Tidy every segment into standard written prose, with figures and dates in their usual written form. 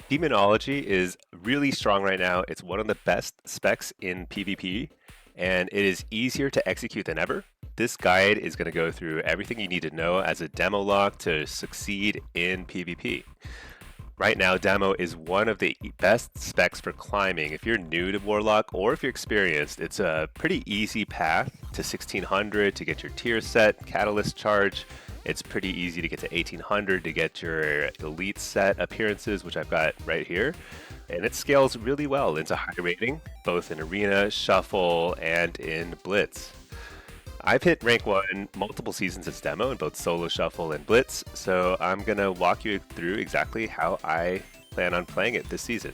Demonology is really strong right now. It's one of the best specs in PvP, and it is easier to execute than ever. This guide is going to go through everything you need to know as a demo lock to succeed in PvP. Right now, Demo is one of the best specs for climbing. If you're new to Warlock or if you're experienced, it's a pretty easy path to 1600 to get your tier set, catalyst charge. It's pretty easy to get to 1800 to get your elite set appearances, which I've got right here. And it scales really well into high rating, both in Arena, Shuffle, and in Blitz. I've hit rank 1 multiple seasons as Demo in both Solo Shuffle and Blitz, so I'm going to walk you through exactly how I plan on playing it this season.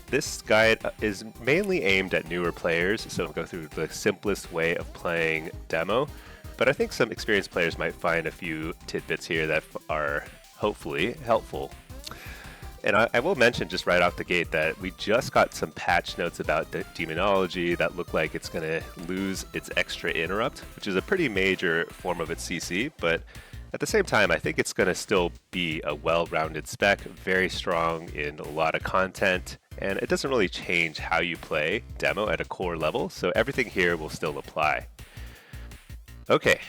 This guide is mainly aimed at newer players, so I'll go through the simplest way of playing Demo, but I think some experienced players might find a few tidbits here that are hopefully helpful. And I will mention just right off the gate that we just got some patch notes about the Demonology that look like it's going to lose its extra interrupt, which is a pretty major form of its CC, but at the same time, I think it's going to still be a well-rounded spec, very strong in a lot of content, and it doesn't really change how you play Demo at a core level, so everything here will still apply. Okay,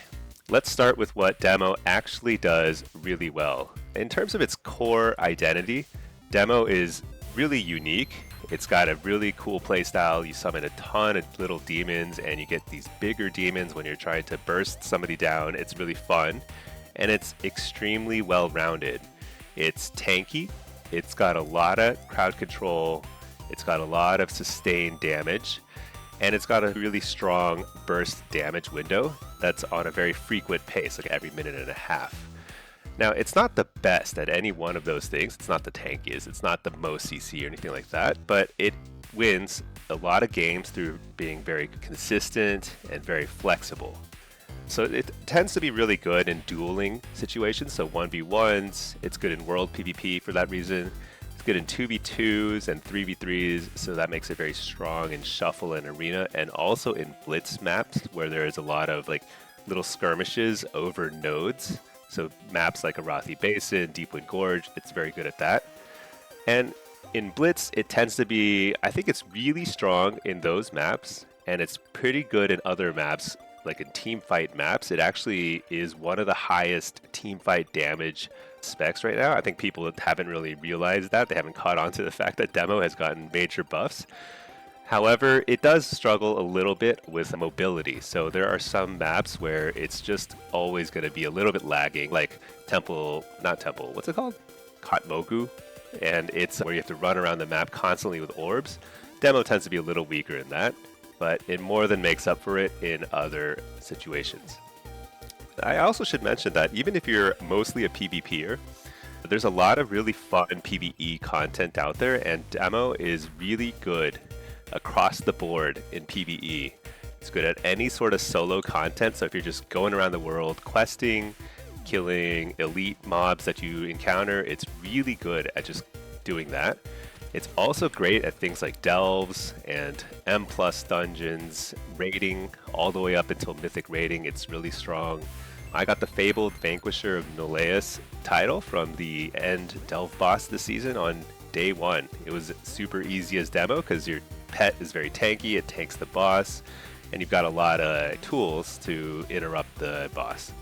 let's start with what Demo actually does really well. In terms of its core identity, Demo is really unique. It's got a really cool playstyle. You summon a ton of little demons and you get these bigger demons when you're trying to burst somebody down. It's really fun and it's extremely well rounded. It's tanky, it's got a lot of crowd control, it's got a lot of sustained damage, and it's got a really strong burst damage window that's on a very frequent pace, like every minute and a half. Now, it's not the best at any one of those things. It's not the tankiest, it's not the most CC or anything like that, but it wins a lot of games through being very consistent and very flexible. So it tends to be really good in dueling situations, so 1v1s, it's good in World PvP for that reason. It's good in 2v2s and 3v3s, so that makes it very strong in Shuffle and Arena, and also in Blitz maps where there is a lot of like little skirmishes over nodes. So maps like Arathi Basin, Deepwood Gorge, it's very good at that. And in Blitz, it tends to be, I think it's really strong in those maps, and it's pretty good in other maps, like in teamfight maps. It actually is one of the highest teamfight damage specs right now. I think people haven't really realized that. They haven't caught on to the fact that Demo has gotten major buffs. However, it does struggle a little bit with mobility, so there are some maps where it's just always going to be a little bit lagging, like what's it called? Katmogu, and it's where you have to run around the map constantly with orbs. Demo tends to be a little weaker in that, but it more than makes up for it in other situations. I also should mention that even if you're mostly a PvPer, there's a lot of really fun PvE content out there, and Demo is really good across the board in PvE. It's good at any sort of solo content, so if you're just going around the world questing, killing elite mobs that you encounter, it's really good at just doing that. It's also great at things like delves and M+ dungeons, raiding all the way up until mythic raiding. It's really strong. I got the Fabled Vanquisher of Nolaus title from the end delve boss this season on day 1. It was super easy as Demo because your pet is very tanky, it tanks the boss, and you've got a lot of tools to interrupt the boss.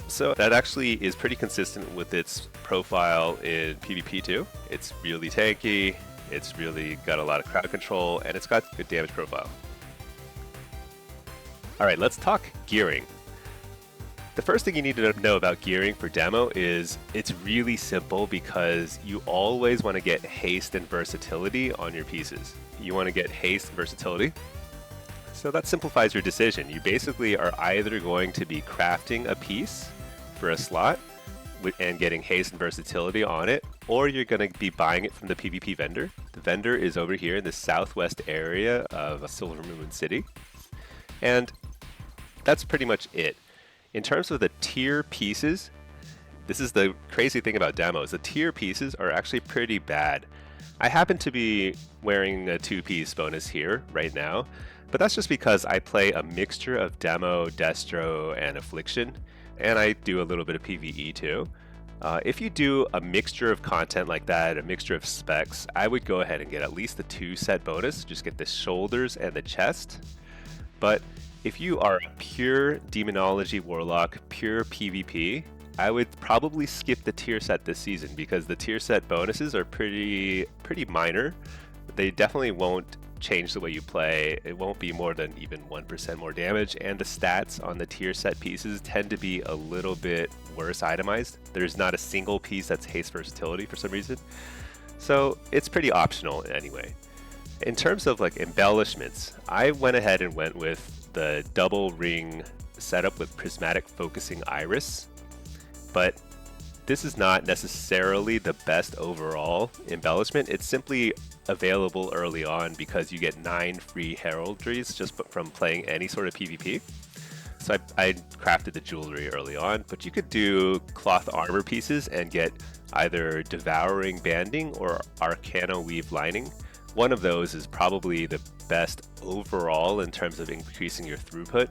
So that actually is pretty consistent with its profile in PvP too. It's really tanky, it's really got a lot of crowd control, and it's got good damage profile. Alright, let's talk gearing. The first thing you need to know about gearing for Demo is it's really simple because you always want to get haste and versatility on your pieces. You want to get haste and versatility, so that simplifies your decision. You basically are either going to be crafting a piece for a slot and getting haste and versatility on it, or you're going to be buying it from the PvP vendor. The vendor is over here in the southwest area of Silver Moon City, and that's pretty much it. In terms of the tier pieces, this is the crazy thing about demos. The tier pieces are actually pretty bad. I happen to be wearing a 2-piece bonus here right now, but that's just because I play a mixture of Demo, Destro, and Affliction, and I do a little bit of PvE too. If you do a mixture of content like that, a mixture of specs, I would go ahead and get at least the 2-set bonus. Just get the shoulders and the chest. But if you are a pure Demonology Warlock, pure PvP, I would probably skip the tier set this season because the tier set bonuses are pretty minor. They definitely won't change the way you play. It won't be more than even 1% more damage, and the stats on the tier set pieces tend to be a little bit worse itemized. There's not a single piece that's haste versatility for some reason, so it's pretty optional anyway. In terms of like embellishments, I went ahead and went with the double ring setup with prismatic focusing iris, but this is not necessarily the best overall embellishment. It's simply available early on because you get 9 free heraldries just from playing any sort of PvP. So I crafted the jewelry early on, but you could do cloth armor pieces and get either devouring banding or arcana weave lining. One of those is probably the best overall in terms of increasing your throughput.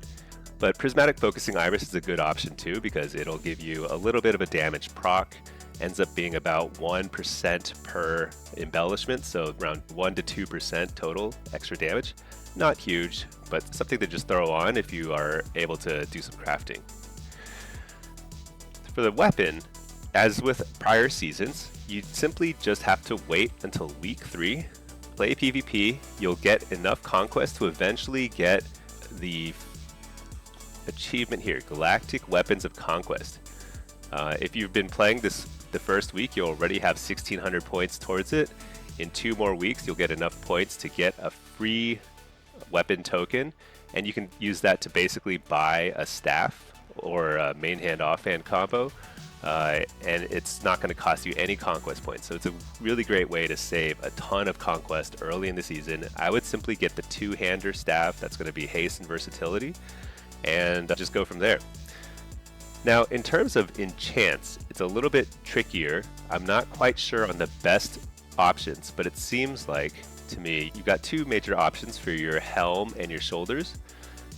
But prismatic focusing iris is a good option too because it'll give you a little bit of a damage proc. Ends up being about 1% per embellishment, so around 1 to 2% total extra damage. Not huge, but something to just throw on if you are able to do some crafting. For the weapon, as with prior seasons, you simply just have to wait until week 3, play PvP, you'll get enough conquest to eventually get the achievement here, Galactic Weapons of Conquest. If you've been playing this the first week, you'll already have 1600 points towards it. In 2 more weeks, you'll get enough points to get a free weapon token, and you can use that to basically buy a staff or a main hand offhand combo, and it's not going to cost you any conquest points. So it's a really great way to save a ton of conquest early in the season. I would simply get the 2-hander staff that's going to be haste and versatility, and just go from there. Now, in terms of enchants, it's a little bit trickier. I'm not quite sure on the best options, but it seems like, to me, you've got 2 major options for your helm and your shoulders.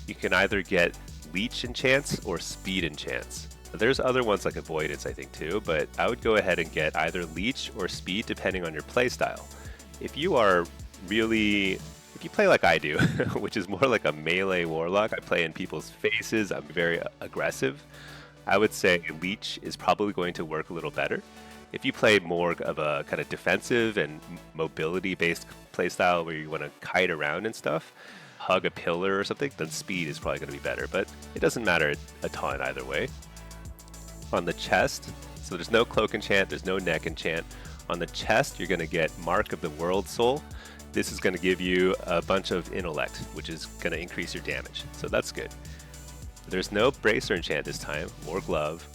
You can either get leech enchants or speed enchants. There's other ones like avoidance, I think, too, but I would go ahead and get either leech or speed depending on your playstyle. If you play like I do, which is more like a melee warlock, I play in people's faces, I'm very aggressive, I would say leech is probably going to work a little better. If you play more of a kind of defensive and mobility-based playstyle where you want to kite around and stuff, hug a pillar or something, then speed is probably going to be better, but it doesn't matter a ton either way. On the chest, so there's no cloak enchant, there's no neck enchant. On the chest, you're going to get Mark of the World Soul. This is going to give you a bunch of intellect, which is going to increase your damage, so that's good. There's no bracer enchant this time, or glove,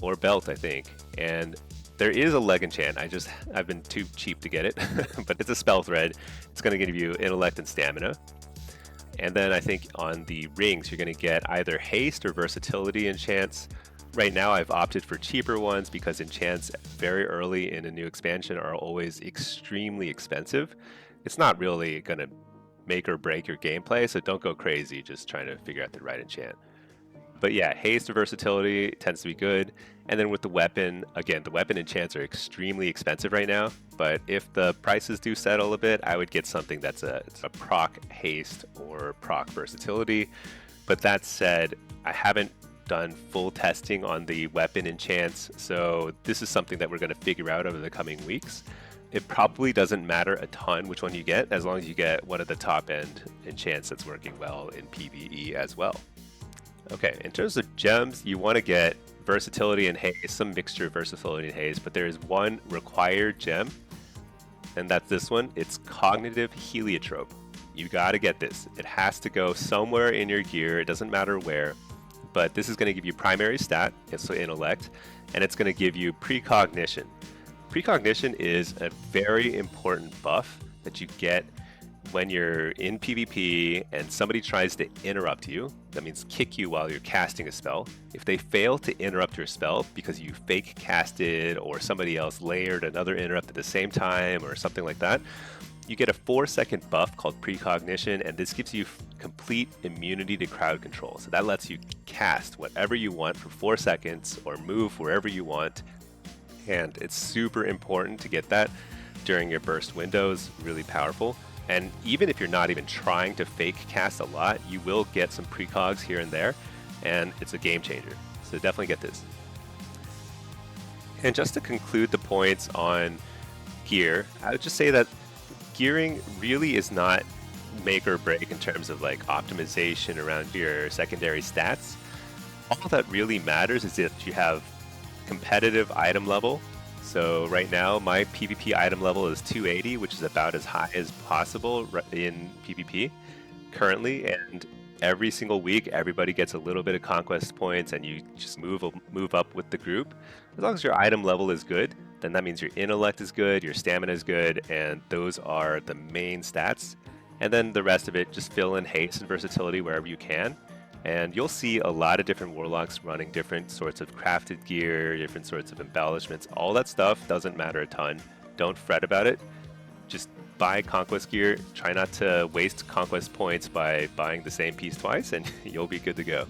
or belt, I think, and there is a leg enchant. I've been too cheap to get it, but it's a spell thread. It's going to give you intellect and stamina. And then I think on the rings, you're going to get either haste or versatility enchants. Right now, I've opted for cheaper ones because enchants very early in a new expansion are always extremely expensive. It's not really going to make or break your gameplay, so don't go crazy just trying to figure out the right enchant. But yeah, haste or versatility tends to be good. And then with the weapon, again, the weapon enchants are extremely expensive right now, but if the prices do settle a bit, I would get something that's a proc haste or proc versatility. But that said, I haven't done full testing on the weapon enchants, so this is something that we're going to figure out over the coming weeks. It probably doesn't matter a ton which one you get, as long as you get one of the top end enchants that's working well in PvE as well. Okay, in terms of gems, you want to get versatility and haste, some mixture of versatility and haste, but there is one required gem, and that's this one. It's cognitive heliotrope. You got to get this. It has to go somewhere in your gear. It doesn't matter where, but this is going to give you primary stat, so intellect, and it's going to give you precognition. Precognition is a very important buff that you get when you're in PvP and somebody tries to interrupt you. That means kick you while you're casting a spell. If they fail to interrupt your spell because you fake casted or somebody else layered another interrupt at the same time or something like that, you get a 4-second buff called precognition, and this gives you complete immunity to crowd control. So that lets you cast whatever you want for 4 seconds or move wherever you want and it's super important to get that during your burst windows. Really powerful. And even if you're not even trying to fake cast a lot, you will get some precogs here and there, and it's a game changer. So definitely get this. And just to conclude the points on gear, I would just say that gearing really is not make or break in terms of like optimization around your secondary stats. All that really matters is that you have competitive item level. So right now my PvP item level is 280, which is about as high as possible in PvP currently, and every single week everybody gets a little bit of conquest points and you just move up with the group. As long as your item level is good, then that means your intellect is good, your stamina is good, and those are the main stats. And then the rest of it, just fill in haste and versatility wherever you can. And you'll see a lot of different warlocks running different sorts of crafted gear, different sorts of embellishments. All that stuff doesn't matter a ton. Don't fret about it. Just buy conquest gear. Try not to waste conquest points by buying the same piece twice, and you'll be good to go.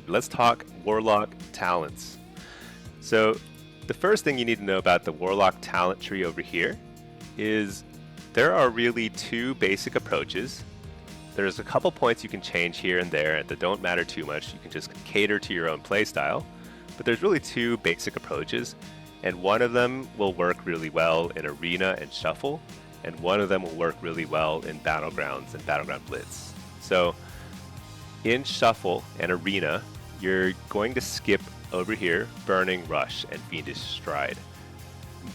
Let's talk Warlock Talents. So the first thing you need to know about the Warlock talent tree over here is there are really two basic approaches. There's a couple points you can change here and there that don't matter too much. You can just cater to your own playstyle. But there's really two basic approaches, and one of them will work really well in Arena and Shuffle, and one of them will work really well in Battlegrounds and Battleground Blitz. So in Shuffle and Arena, you're going to skip over here Burning Rush and Fiendish Stride.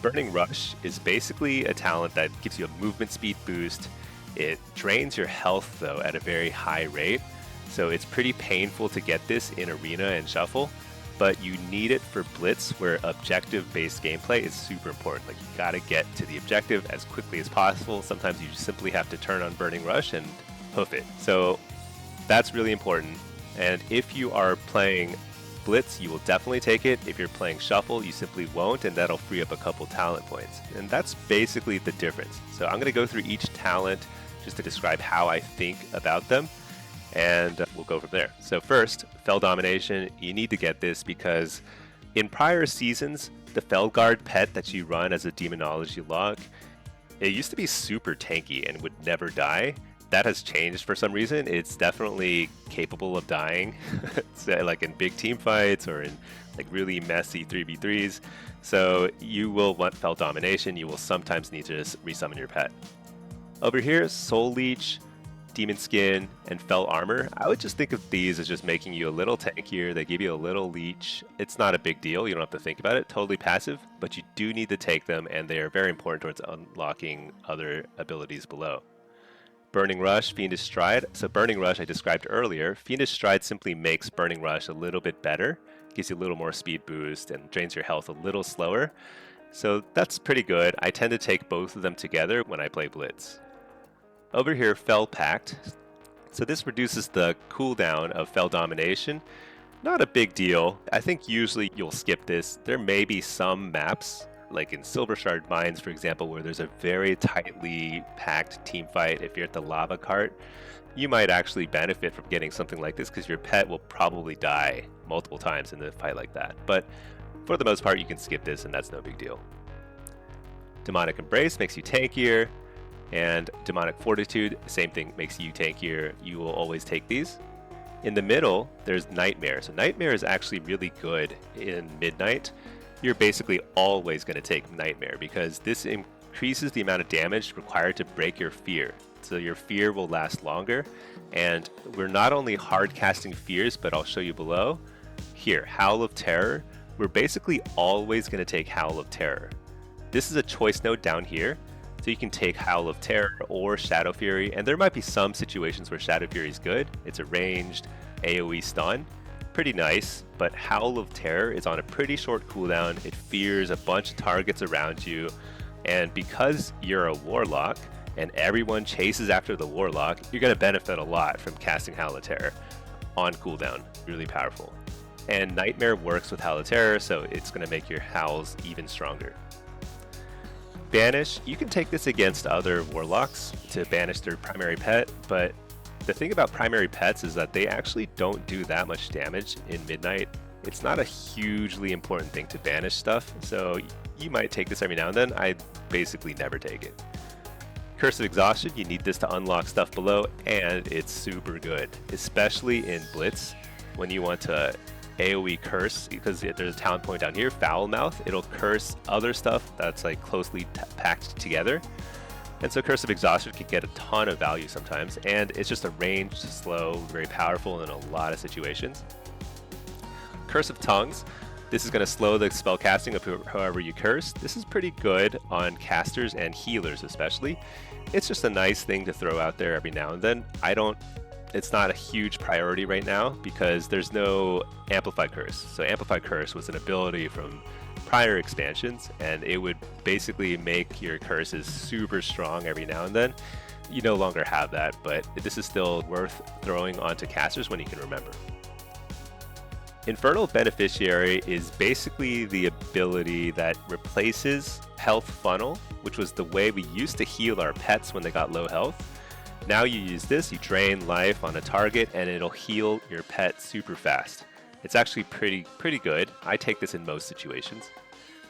Burning Rush is basically a talent that gives you a movement speed boost. It drains your health though at a very high rate, so it's pretty painful to get this in Arena and Shuffle, but you need it for Blitz, where objective-based gameplay is super important. Like, you gotta get to the objective as quickly as possible. Sometimes you just simply have to turn on Burning Rush and hoof it. So that's really important. And if you are playing Blitz, you will definitely take it. If you're playing Shuffle, you simply won't, and that'll free up a couple talent points. And that's basically the difference. So I'm gonna go through each talent just to describe how I think about them, and we'll go from there. So first, Fel Domination. You need to get this because in prior seasons, the Felguard pet that you run as a Demonology Warlock, it used to be super tanky and would never die. That has changed for some reason. It's definitely capable of dying, like in big team fights or in like really messy 3v3s. So you will want Fel Domination. You will sometimes need to just resummon your pet. Over here, Soul Leech, Demon Skin, and Fel Armor. I would just think of these as just making you a little tankier. They give you a little leech. It's not a big deal. You don't have to think about it. Totally passive, but you do need to take them, and they are very important towards unlocking other abilities below. Burning Rush, Fiendish Stride. So Burning Rush I described earlier. Fiendish Stride simply makes Burning Rush a little bit better, gives you a little more speed boost, and drains your health a little slower. So that's pretty good. I tend to take both of them together when I play Blitz. Over here, Fel Pact. So this reduces the cooldown of Fel Domination. Not a big deal. I think usually you'll skip this. There may be some maps, like in Silver Shard Mines, for example, where there's a very tightly packed team fight. If you're at the lava cart, you might actually benefit from getting something like this because your pet will probably die multiple times in a fight like that. But for the most part, you can skip this and that's no big deal. Demonic Embrace makes you tankier, and Demonic Fortitude, same thing, makes you tankier. You will always take these. In the middle, there's Nightmare. So Nightmare is actually really good in Midnight. You're basically always going to take Nightmare because this increases the amount of damage required to break your fear. So your fear will last longer, and we're not only hard casting fears, but I'll show you below. Here, Howl of Terror. We're basically always going to take Howl of Terror. This is a choice node down here. So you can take Howl of Terror or Shadow Fury, and there might be some situations where Shadow Fury is good. It's a ranged AoE stun, pretty nice, but Howl of Terror is on a pretty short cooldown. It fears a bunch of targets around you, and because you're a Warlock and everyone chases after the Warlock, you're going to benefit a lot from casting Howl of Terror on cooldown. Really powerful. And Nightmare works with Howl of Terror, so it's going to make your howls even stronger. Banish, you can take this against other Warlocks to banish their primary pet, but the thing about primary pets is that they actually don't do that much damage in Midnight. It's not a hugely important thing to banish stuff, so you might take this every now and then. I basically never take it. Curse of Exhaustion, you need this to unlock stuff below, and it's super good, especially in Blitz when you want to AoE curse, because there's a talent point down here, Foul Mouth. It'll curse other stuff that's like closely packed together. And so Curse of Exhaustion can get a ton of value sometimes, and it's just a ranged, slow, very powerful in a lot of situations. Curse of Tongues, this is going to slow the spell casting of whoever you curse. This is pretty good on casters and healers especially. It's just a nice thing to throw out there every now and then. It's not a huge priority right now because there's no Amplified Curse. So Amplified Curse was an ability from prior expansions, and it would basically make your curses super strong every now and then. You no longer have that, but this is still worth throwing onto casters when you can remember. Infernal Beneficiary is basically the ability that replaces Health Funnel, which was the way we used to heal our pets when they got low health. Now you use this, you drain life on a target, and it'll heal your pet super fast. It's actually pretty good. I take this in most situations.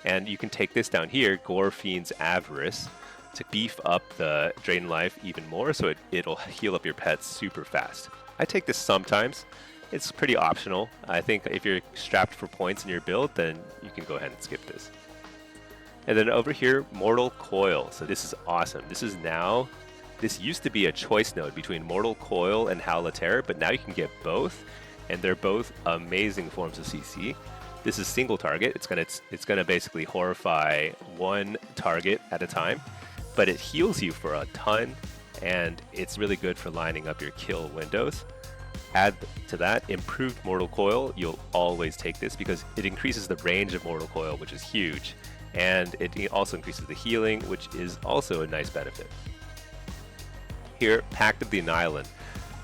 And you can take this down here, Gore Fiend's Avarice, to beef up the drain life even more, so it'll heal up your pets super fast. I take this sometimes. It's pretty optional. I think if you're strapped for points in your build, then you can go ahead and skip this. And then over here, Mortal Coil. So this is awesome. This used to be a choice node between Mortal Coil and Howl of Terror, but now you can get both, and they're both amazing forms of CC. This is single target. It's gonna basically horrify one target at a time, but it heals you for a ton, and it's really good for lining up your kill windows. Add to that improved Mortal Coil. You'll always take this because it increases the range of Mortal Coil, which is huge, and it also increases the healing, which is also a nice benefit. Here, Pact of the Annihilant.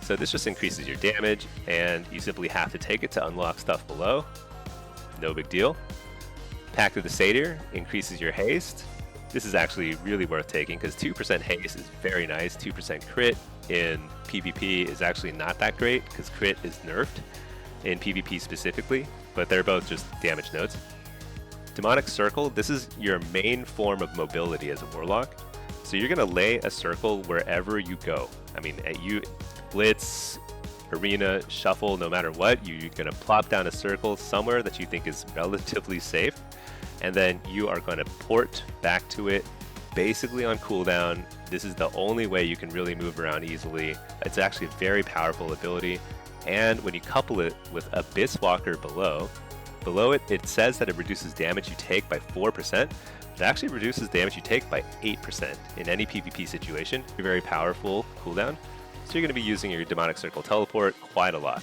So this just increases your damage, and you simply have to take it to unlock stuff below. No big deal. Pact of the Satyr increases your haste. This is actually really worth taking because 2% haste is very nice. 2% crit in PvP is actually not that great because crit is nerfed in PvP specifically, but they're both just damage nodes. Demonic Circle, this is your main form of mobility as a Warlock. So you're going to lay a circle wherever you go. I mean, Blitz, Arena, Shuffle, no matter what, you're going to plop down a circle somewhere that you think is relatively safe, and then you are going to port back to it basically on cooldown. This is the only way you can really move around easily. It's actually a very powerful ability, and when you couple it with Abyss Walker below it, it says that it reduces damage you take by 4%. It actually reduces damage you take by 8% in any PvP situation. A very powerful cooldown. So you're going to be using your Demonic Circle Teleport quite a lot.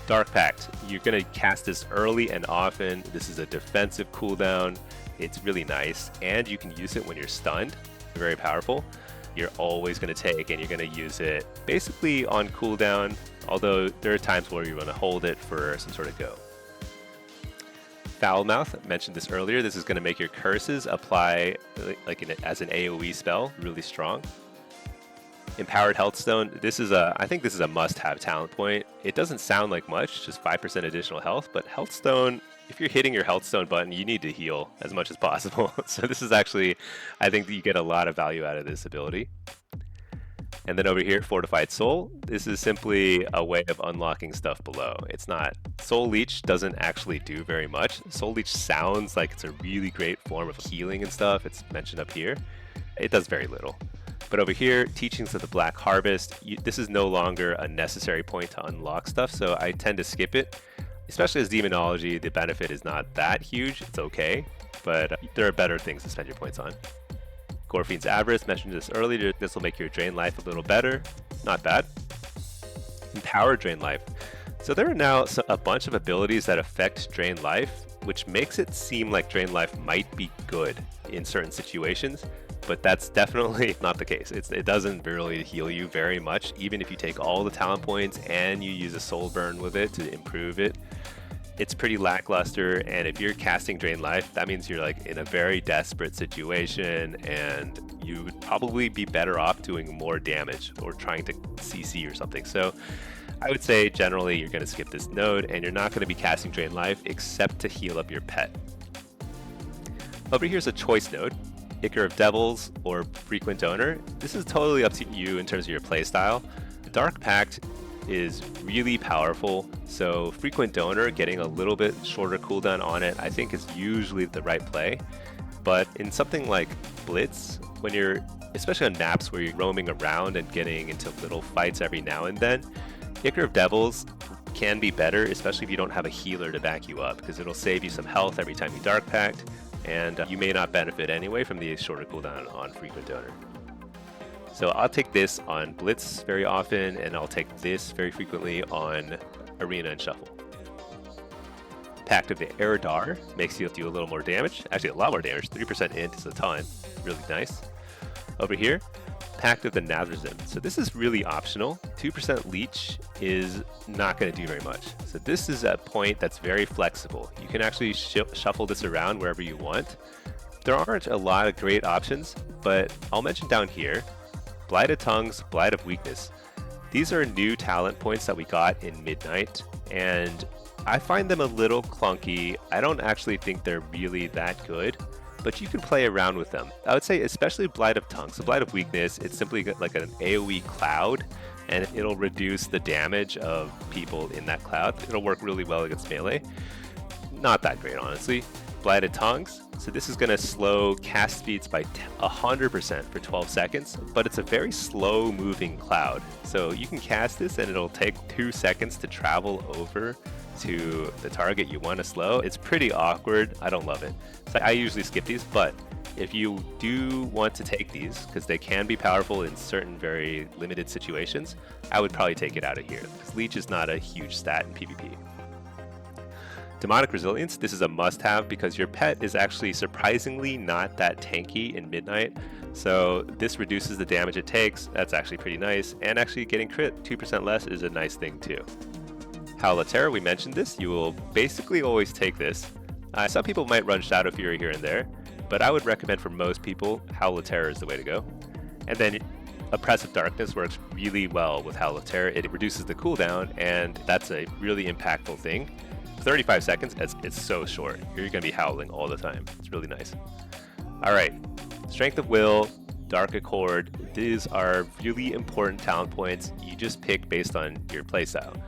Dark Pact. You're going to cast this early and often. This is a defensive cooldown. It's really nice, and you can use it when you're stunned. Very powerful. You're always going to take, and you're going to use it basically on cooldown, although there are times where you're going to hold it for some sort of go. Foul Mouth, I mentioned this earlier. This is going to make your curses apply as an AoE spell, really strong. Empowered Healthstone. I think this is a must-have talent point. It doesn't sound like much, just 5% additional health, but Healthstone, if you're hitting your Healthstone button, you need to heal as much as possible. So this is actually, I think that you get a lot of value out of this ability. And then over here, Fortified Soul. This is simply a way of unlocking stuff below. It's not. Soul Leech doesn't actually do very much. Soul Leech sounds like it's a really great form of healing and stuff. It's mentioned up here. It does very little. But over here, Teachings of the Black Harvest. This is no longer a necessary point to unlock stuff, so I tend to skip it. Especially as Demonology, the benefit is not that huge. It's okay, but there are better things to spend your points on. Gore Fiend's Avarice, mentioned this earlier. This will make your drain life a little better. Not bad. Empowered Drain Life. So there are now a bunch of abilities that affect drain life, which makes it seem like drain life might be good in certain situations, but that's definitely not the case. It doesn't really heal you very much, even if you take all the talent points and you use a soul burn with it to improve it. It's pretty lackluster, and if you're casting Drain Life, that means you're like in a very desperate situation, and you would probably be better off doing more damage or trying to CC or something. So I would say generally you're going to skip this node and you're not going to be casting Drain Life except to heal up your pet. Over here's a choice node, Ichor of Devils or Frequent Donor. This is totally up to you in terms of your playstyle. Dark Pact is really powerful, so Frequent Donor, getting a little bit shorter cooldown on it, I think is usually the right play. But in something like Blitz, when you're, especially on maps where you're roaming around and getting into little fights every now and then, Ichor of Devils can be better, especially if you don't have a healer to back you up, because it'll save you some health every time you Dark Pact, and you may not benefit anyway from the shorter cooldown on Frequent Donor. So I'll take this on Blitz very often, and I'll take this very frequently on Arena and Shuffle. Pact of the Eridar makes you do a little more damage, actually a lot more damage, 3% int is a ton, really nice. Over here, Pact of the Nathrazim. So this is really optional. 2% leech is not going to do very much. So this is a point that's very flexible. You can actually shuffle this around wherever you want. There aren't a lot of great options, but I'll mention down here, Blight of Tongues, Blight of Weakness. These are new talent points that we got in Midnight, and I find them a little clunky. I don't actually think they're really that good, but you can play around with them. I would say especially Blight of Tongue. So Blight of Weakness, it's simply like an AoE cloud, and it'll reduce the damage of people in that cloud. It'll work really well against melee. Not that great, honestly. Blight of Tongues, so this is going to slow cast speeds by 100% for 12 seconds, but it's a very slow moving cloud. So you can cast this and it'll take 2 seconds to travel over to the target you want to slow. It's pretty awkward. I don't love it. So I usually skip these, but if you do want to take these, because they can be powerful in certain very limited situations, I would probably take it out of here, because Leech is not a huge stat in PvP. Demonic Resilience, this is a must-have because your pet is actually surprisingly not that tanky in Midnight, so this reduces the damage it takes. That's actually pretty nice, and actually getting crit 2% less is a nice thing too. Howl of Terror, we mentioned this. You will basically always take this. Some people might run Shadow Fury here and there, but I would recommend for most people, Howl of Terror is the way to go. And then Oppressive Darkness works really well with Howl of Terror. It reduces the cooldown, and that's a really impactful thing. 35 seconds, it's so short. You're going to be howling all the time. It's really nice. All right, Strength of Will, Dark Accord, these are really important talent points you just pick based on your playstyle.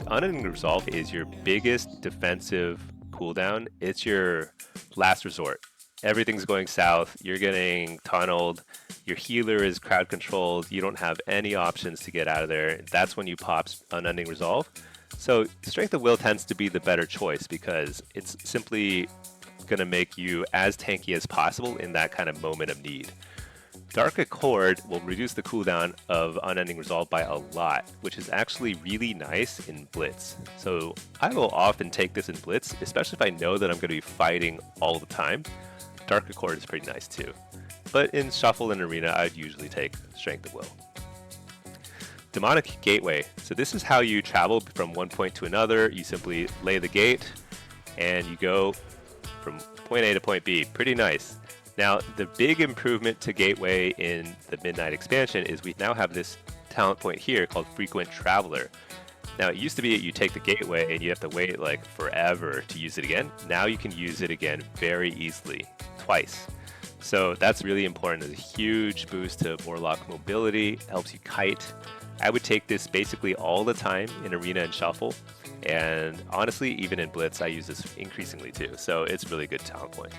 Unending Resolve is your biggest defensive cooldown. It's your last resort. Everything's going south, you're getting tunneled, your healer is crowd controlled, you don't have any options to get out of there. That's when you pop Unending Resolve. So Strength of Will tends to be the better choice because it's simply going to make you as tanky as possible in that kind of moment of need. Dark Accord will reduce the cooldown of Unending Resolve by a lot, which is actually really nice in Blitz. So I will often take this in Blitz, especially if I know that I'm going to be fighting all the time. Dark Accord is pretty nice too. But in Shuffle and Arena, I'd usually take Strength of Will. Demonic Gateway. So this is how you travel from one point to another. You simply lay the gate and you go from point A to point B. Pretty nice. Now, the big improvement to Gateway in the Midnight expansion is we now have this talent point here called Frequent Traveler. Now, it used to be you take the Gateway and you have to wait like forever to use it again. Now you can use it again very easily, twice. So that's really important. It's a huge boost to Warlock mobility, helps you kite. I would take this basically all the time in Arena and Shuffle, and honestly, even in Blitz, I use this increasingly too, so it's a really good talent point.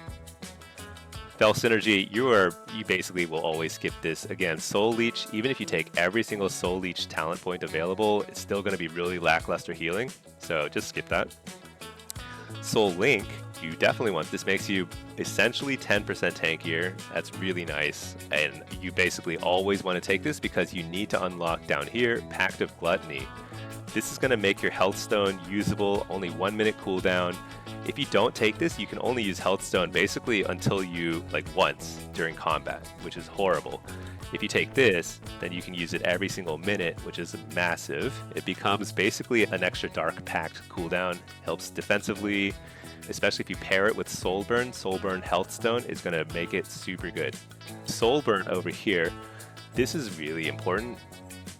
Fel Synergy, you basically will always skip this. Again, Soul Leech, even if you take every single Soul Leech talent point available, it's still going to be really lackluster healing, so just skip that. Soul Link, you definitely want. This makes you essentially 10% tankier. That's really nice, and you basically always want to take this because you need to unlock down here Pact of Gluttony. This is going to make your Health Stone usable, only 1 minute cooldown. If you don't take this, you can only use Health Stone basically until you, once during combat, which is horrible. If you take this, then you can use it every single minute, which is massive. It becomes basically an extra Dark Pact cooldown, helps defensively, especially if you pair it with Soulburn. Soulburn Health Stone is going to make it super good. Soulburn over here, this is really important.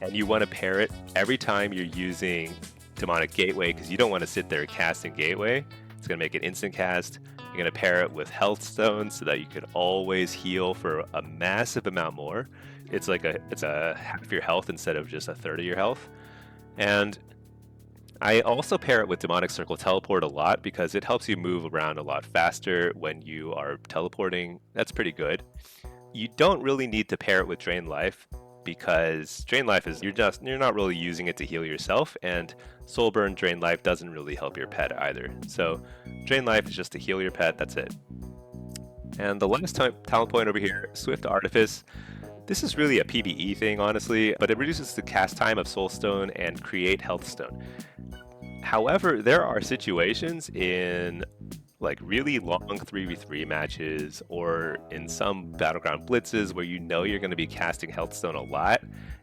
and you want to pair it every time you're using Demonic Gateway, because you don't want to sit there casting Gateway. It's going to make an instant cast. You're going to pair it with Health Stones so that you can always heal for a massive amount more. It's like it's a half your health instead of just a third of your health. And I also pair it with Demonic Circle Teleport a lot because it helps you move around a lot faster when you are teleporting. That's pretty good. You don't really need to pair it with Drain Life because Drain Life is you're not really using it to heal yourself, and Soul Burn Drain Life doesn't really help your pet either. So Drain Life is just to heal your pet, that's it. And the last talent point over here, Swift Artifice. This is really a PvE thing, honestly, but it reduces the cast time of Soul Stone and Create Health Stone. However, there are situations in like really long 3v3 matches or in some Battleground Blitzes where you know you're going to be casting Health Stone a lot.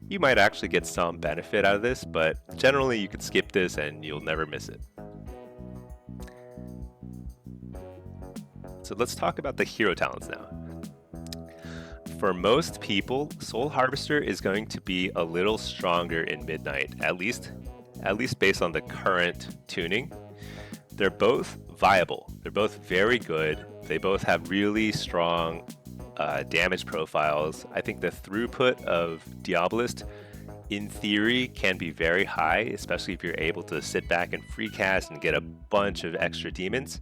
You might actually get some benefit out of this, but generally you can skip this and you'll never miss it. So let's talk about the hero talents now. For most people, Soul Harvester is going to be a little stronger in Midnight, at least based on the current tuning. They're both viable. They're both very good. They both have really strong damage profiles. I think the throughput of Diabolist, in theory, can be very high, especially if you're able to sit back and free cast and get a bunch of extra demons.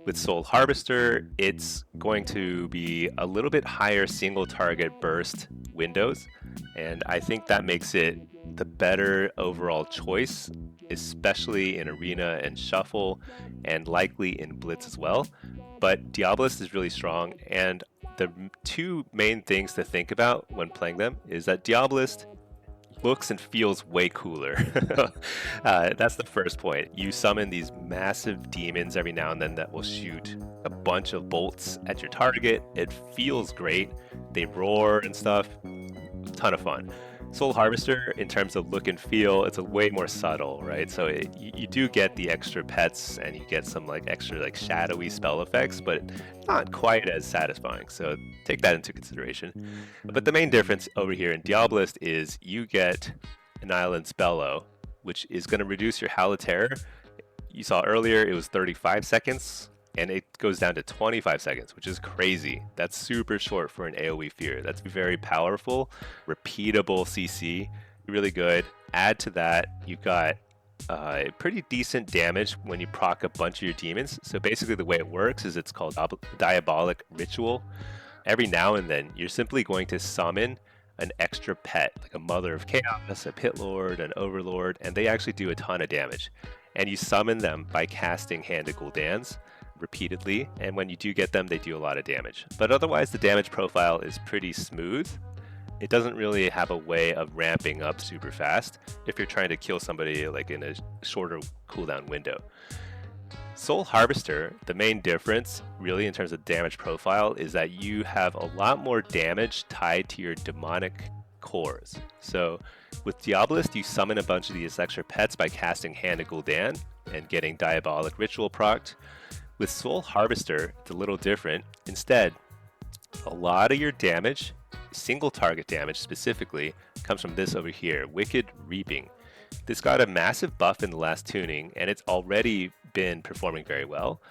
With Soul Harvester, it's going to be a little bit higher single target burst windows, and I think that makes it the better overall choice, especially in Arena and Shuffle, and likely in Blitz as well. But Diabolist is really strong, and the two main things to think about when playing them is that Diabolist looks and feels way cooler. That's the first point. You summon these massive demons every now and then that will shoot a bunch of bolts at your target. It feels great. They roar and stuff. Ton of fun. Soul Harvester, in terms of look and feel, it's a way more subtle, right? So you do get the extra pets and you get some like extra like shadowy spell effects, but not quite as satisfying. So take that into consideration. But the main difference over here in Diabolist is you get Annihilant's Bellow, which is going to reduce your Howl of Terror. You saw earlier it was 35 seconds. And it goes down to 25 seconds, which is crazy. That's super short for an AoE fear. That's very powerful, repeatable CC, really good. Add to that, you've got pretty decent damage when you proc a bunch of your demons. So basically the way it works is it's called Diabolic Ritual. Every now and then, you're simply going to summon an extra pet, like a Mother of Chaos, a Pit Lord, an Overlord, and they actually do a ton of damage. And you summon them by casting Hand of Gul'dan's repeatedly, and when you do get them, they do a lot of damage. But otherwise, the damage profile is pretty smooth. It doesn't really have a way of ramping up super fast if you're trying to kill somebody like in a shorter cooldown window. Soul Harvester, the main difference really in terms of damage profile is that you have a lot more damage tied to your demonic cores. So with Diabolist, you summon a bunch of these extra pets by casting Hand of Gul'dan and getting Diabolic Ritual procced. With Soul Harvester, it's a little different. Instead, a lot of your damage, single target damage specifically, comes from this over here, Wicked Reaping. This got a massive buff in the last tuning, and it's already been performing very well.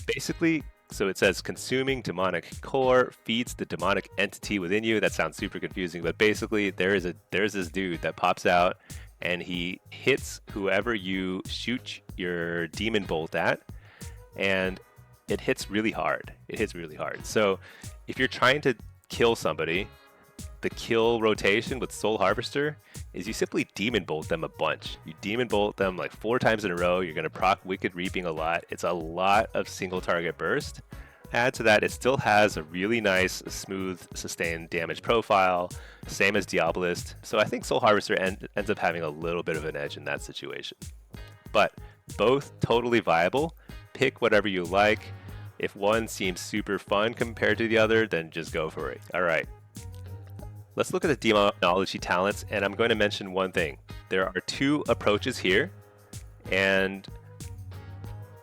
Basically, so it says consuming demonic core feeds the demonic entity within you. That sounds super confusing, but basically there's this dude that pops out and he hits whoever you shoot your demon bolt at, and it hits really hard. So if you're trying to kill somebody, the kill rotation with Soul Harvester is you simply Demon Bolt them a bunch. You Demon Bolt them like 4 times in a row. You're going to proc Wicked Reaping a lot. It's a lot of single target burst. Add to that, it still has a really nice, smooth, sustained damage profile, same as Diabolist. So I think Soul Harvester ends up having a little bit of an edge in that situation. But both totally viable. Pick whatever you like. If one seems super fun compared to the other, then just go for it. All right. Let's look at the Demonology Talents, and I'm going to mention one thing. There are 2 approaches here, and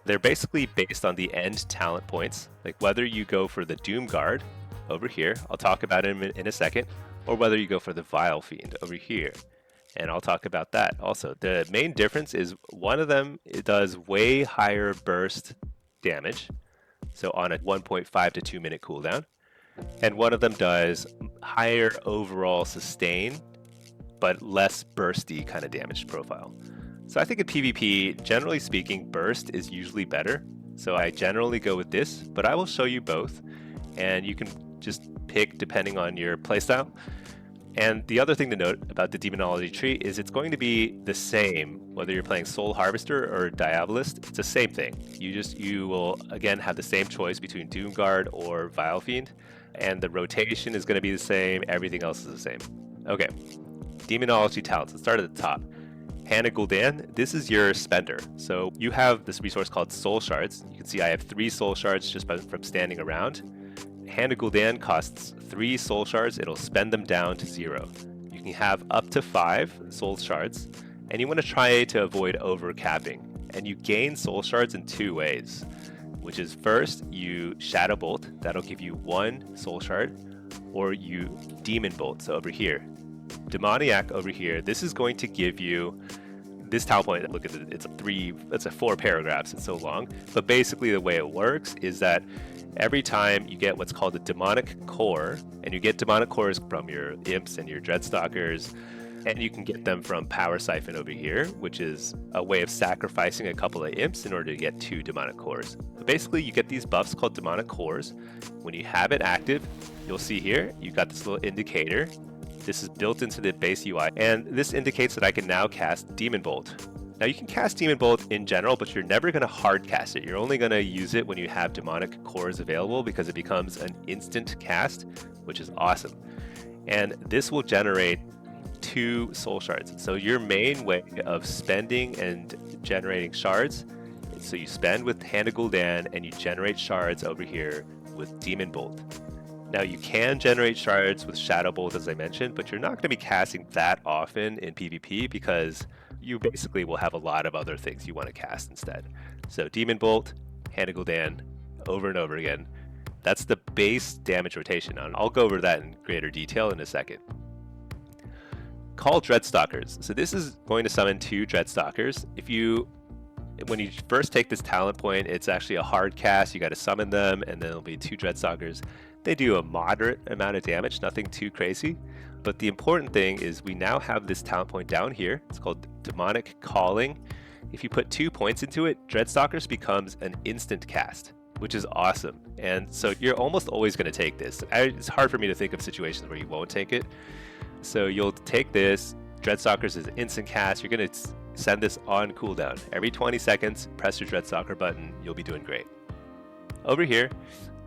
they're basically based on the end talent points, like whether you go for the Doom Guard over here, I'll talk about it in a second, or whether you go for the Vile Fiend over here. and I'll talk about that also. The main difference is one of them, it does way higher burst damage, so on a 1.5 to 2 minute cooldown, and one of them does higher overall sustain, but less bursty kind of damage profile. So I think in PvP, generally speaking, burst is usually better. So I generally go with this, but I will show you both, and you can just pick depending on your playstyle. And the other thing to note about the Demonology tree is it's going to be the same whether you're playing Soul Harvester or Diabolist. It's the same thing. You will again have the same choice between Doomguard or Vile Fiend, and the rotation is going to be the same. Everything else is the same. Okay, Demonology Talents. Let's start at the top. Hannah Gul'dan, this is your spender. So you have this resource called Soul Shards. You can see I have 3 Soul Shards just from standing around. Hannah Gul'dan costs 3 Soul Shards. It'll spend them down to 0. You can have up to 5 Soul Shards, and you want to try to avoid overcapping. And you gain Soul Shards in 2 ways, which is first, you Shadow Bolt. That'll give you 1 Soul Shard, or you Demon Bolt. So over here, Demoniac over here, this is going to give you this talent point. Look at it, it's a 4 paragraphs, it's so long. But basically the way it works is that every time you get what's called a demonic core, and you get demonic cores from your imps and your dreadstalkers, and you can get them from Power Siphon over here, which is a way of sacrificing a couple of imps in order to get 2 demonic cores. But basically you get these buffs called demonic cores. When you have it active, you'll see here, you've got this little indicator. This is built into the base UI, and this indicates that I can now cast Demon Bolt. Now you can cast Demon Bolt in general, but you're never going to hard cast it. You're only going to use it when you have demonic cores available, because it becomes an instant cast, which is awesome. And this will generate 2 soul shards. So your main way of spending and generating shards, so you spend with Hannah Gul'dan and you generate shards over here with Demon Bolt. Now you can generate shards with Shadow Bolt, as I mentioned, but you're not going to be casting that often in PvP because you basically will have a lot of other things you want to cast instead. So Demon Bolt, Hannah Gul'dan, over and over again. That's the base damage rotation. I'll go over that in greater detail in a second. Call Dreadstalkers. So this is going to summon 2 Dreadstalkers. When you first take this talent point, it's actually a hard cast. You got to summon them, and then there'll be 2 Dreadstalkers. They do a moderate amount of damage, nothing too crazy. But the important thing is we now have this talent point down here. It's called Demonic Calling. If you put 2 points into it, Dreadstalkers becomes an instant cast, which is awesome. And so you're almost always going to take this. It's hard for me to think of situations where you won't take it. So you'll take this. Dreadstalkers is an instant cast. You're going to send this on cooldown. Every 20 seconds, press your Dreadstalker button. You'll be doing great. Over here,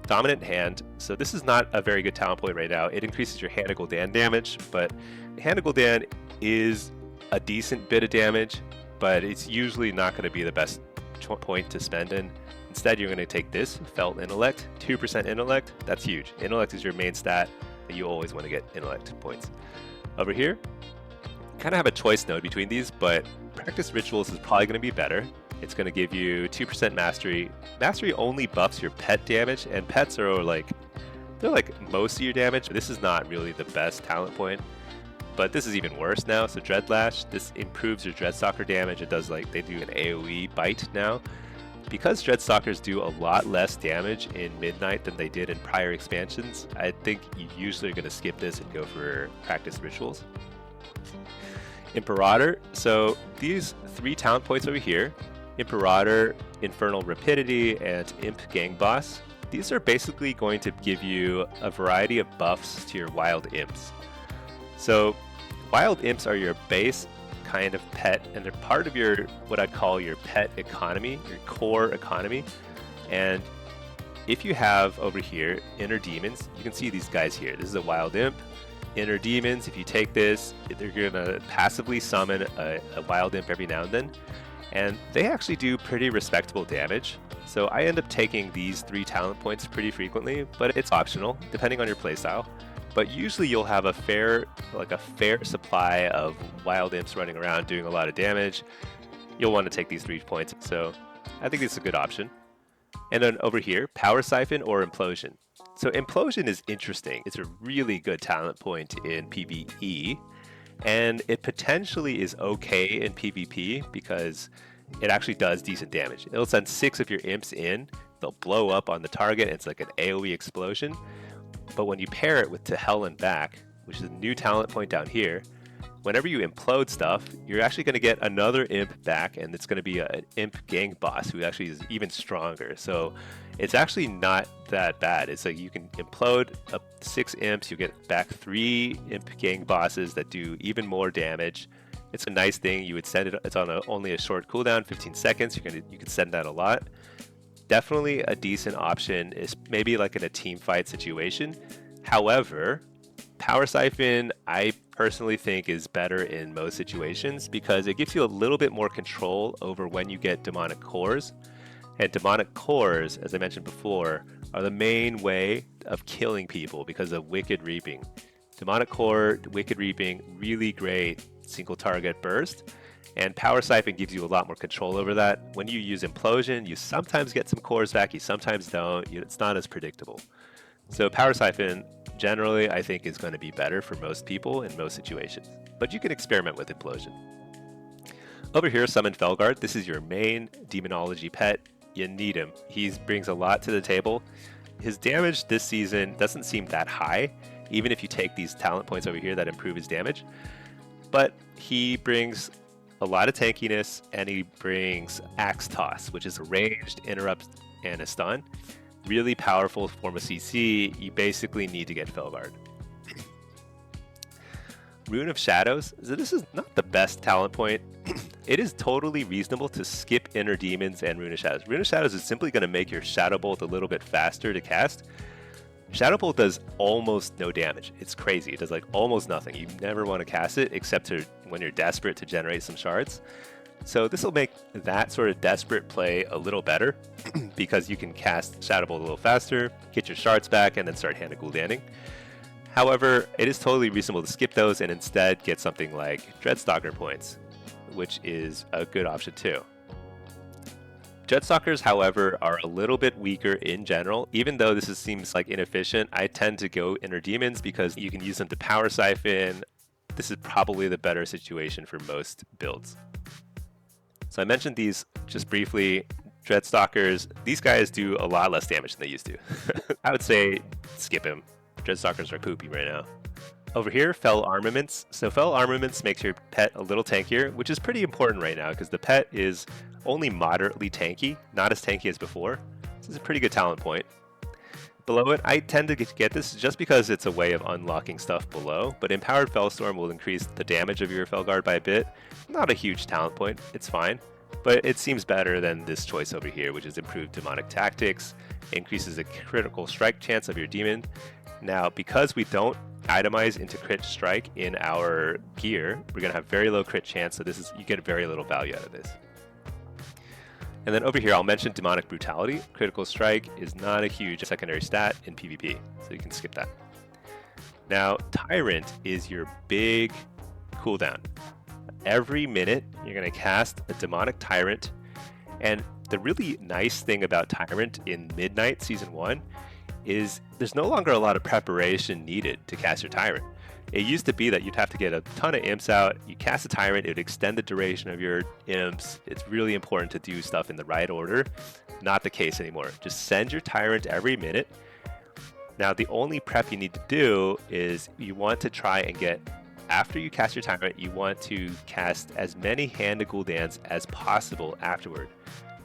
Dominant Hand. So this is not a very good talent point right now. It increases your Hannah Gul'dan damage, but Hannah Gul'dan is a decent bit of damage, but it's usually not going to be the best point to spend in. Instead, you're going to take this, Felt Intellect, 2% Intellect. That's huge. Intellect is your main stat. You always want to get Intellect points. Over here, kind of have a choice node between these, but Practice Rituals is probably going to be better. It's going to give you 2% Mastery. Mastery only buffs your pet damage, and pets are they're like most of your damage. This is not really the best talent point, but this is even worse now. So Dreadlash, this improves your Dreadstalker damage. It does they do an AoE bite now. Because Dreadstalkers do a lot less damage in Midnight than they did in prior expansions, I think you usually are going to skip this and go for Practice Rituals. Imperator, so these 3 talent points over here, Imperator, Infernal Rapidity, and Imp Gang Boss, these are basically going to give you a variety of buffs to your Wild Imps. So Wild Imps are your base kind of pet, and they're part of your what I'd call your pet economy, your core economy. And if you have over here Inner Demons, you can see these guys here. This is a Wild Imp. Inner Demons, if you take this, they're going to passively summon a Wild Imp every now and then, and they actually do pretty respectable damage. So I end up taking these 3 talent points pretty frequently, but it's optional depending on your playstyle. But usually you'll have a fair supply of Wild Imps running around doing a lot of damage. You'll want to take these 3 points, so I think this is a good option. And then over here, Power Siphon or Implosion. So Implosion is interesting. It's a really good talent point in PvE. And it potentially is okay in PvP because it actually does decent damage. It'll send 6 of your imps in, they'll blow up on the target, it's like an AoE explosion. But when you pair it with To Hell and Back, which is a new talent point down here, whenever you implode stuff, you're actually going to get another imp back, and it's going to be an imp gang boss who actually is even stronger. So it's actually not that bad. It's like you can implode up 6 imps, you get back 3 imp gang bosses that do even more damage. It's a nice thing. You would send it. It's on only a short cooldown, 15 seconds. You can send that a lot. Definitely a decent option is maybe like in a team fight situation. However, Power Siphon, I personally think is better in most situations because it gives you a little bit more control over when you get demonic cores. And demonic cores, as I mentioned before, are the main way of killing people because of Wicked Reaping. Demonic core, Wicked Reaping, really great single target burst. And Power Siphon gives you a lot more control over that. When you use Implosion, you sometimes get some cores back, you sometimes don't. It's not as predictable. So Power Siphon, generally, I think is going to be better for most people in most situations. But you can experiment with Implosion. Over here, Summon Felguard. This is your main Demonology pet. You need him. He brings a lot to the table. His damage this season doesn't seem that high, even if you take these talent points over here that improve his damage. But he brings a lot of tankiness, and he brings Axe Toss, which is a ranged interrupt and a stun. Really powerful form of CC. You basically need to get Felguard. Rune of Shadows. So this is not the best talent point. It is totally reasonable to skip Inner Demons and Rune of Shadows. Rune of Shadows is simply going to make your Shadow Bolt a little bit faster to cast. Shadow Bolt does almost no damage. It's crazy. It does like almost nothing. You never want to cast it except when you're desperate to generate some shards. So this will make that sort of desperate play a little better because you can cast Shadow Bolt a little faster, get your shards back, and then start Hand of Gul'daning. However, it is totally reasonable to skip those and instead get something like Dreadstalker points, which is a good option too. Dreadstalkers, however, are a little bit weaker in general. Even though this seems like inefficient, I tend to go Inner Demons because you can use them to Power Siphon. This is probably the better situation for most builds. So I mentioned these just briefly. Dreadstalkers, these guys do a lot less damage than they used to. I would say skip him. Dreadstalkers are poopy right now. Over here, Fell Armaments. So Fell Armaments makes your pet a little tankier, which is pretty important right now because the pet is only moderately tanky, not as tanky as before. This is a pretty good talent point. Below it, I tend to get this just because it's a way of unlocking stuff below, but Empowered Fellstorm will increase the damage of your Felguard by a bit. Not a huge talent point, it's fine, but it seems better than this choice over here, which is Improved Demonic Tactics, increases the critical strike chance of your demon. Now, because we don't itemize into crit strike in our gear, we're going to have very low crit chance, so you get very little value out of this. And then over here, I'll mention Demonic Brutality. Critical Strike is not a huge secondary stat in PvP, so you can skip that. Now, Tyrant is your big cooldown. Every minute, you're going to cast a Demonic Tyrant, and the really nice thing about Tyrant in Midnight Season 1 is there's no longer a lot of preparation needed to cast your Tyrant. It used to be that you'd have to get a ton of imps out, you cast a Tyrant, it would extend the duration of your imps. It's really important to do stuff in the right order. Not the case anymore. Just send your Tyrant every minute. Now the only prep you need to do is you want to try and get, after you cast your Tyrant, you want to cast as many Hand of Gul'dans as possible afterward.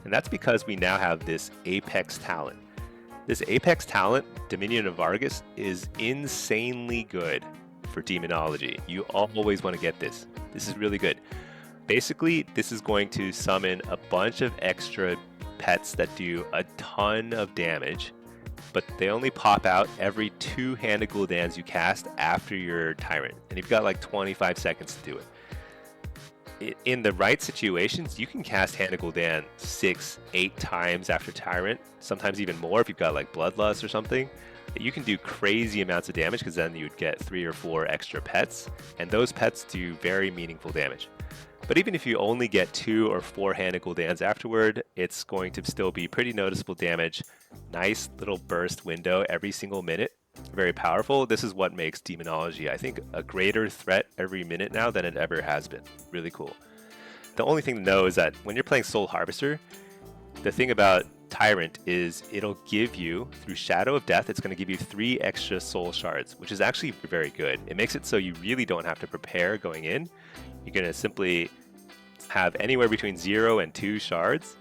And that's because we now have this Apex talent. This Apex talent, Dominion of Vargas, is insanely good for Demonology. You always want to get this. This is really good. Basically, this is going to summon a bunch of extra pets that do a ton of damage, but they only pop out every 2 Hand of Gul'dans you cast after your Tyrant, and you've got like 25 seconds to do it. In the right situations, you can cast Hand of Gul'dan 6-8 times after Tyrant, sometimes even more if you've got like Bloodlust or something. You can do crazy amounts of damage because then you'd get 3 or 4 extra pets, and those pets do very meaningful damage. But even if you only get 2 or 4 Hand of Gul'dans afterward, it's going to still be pretty noticeable damage. Nice little burst window every single minute. Very powerful. This is what makes Demonology, I think, a greater threat every minute now than it ever has been. Really cool. The only thing to know is that when you're playing Soul Harvester, the thing about Tyrant is it'll give you, through Shadow of Death, it's going to give you 3 extra soul shards, which is actually very good. It makes it so you really don't have to prepare going in. You're going to simply have anywhere between 0 and 2 shards.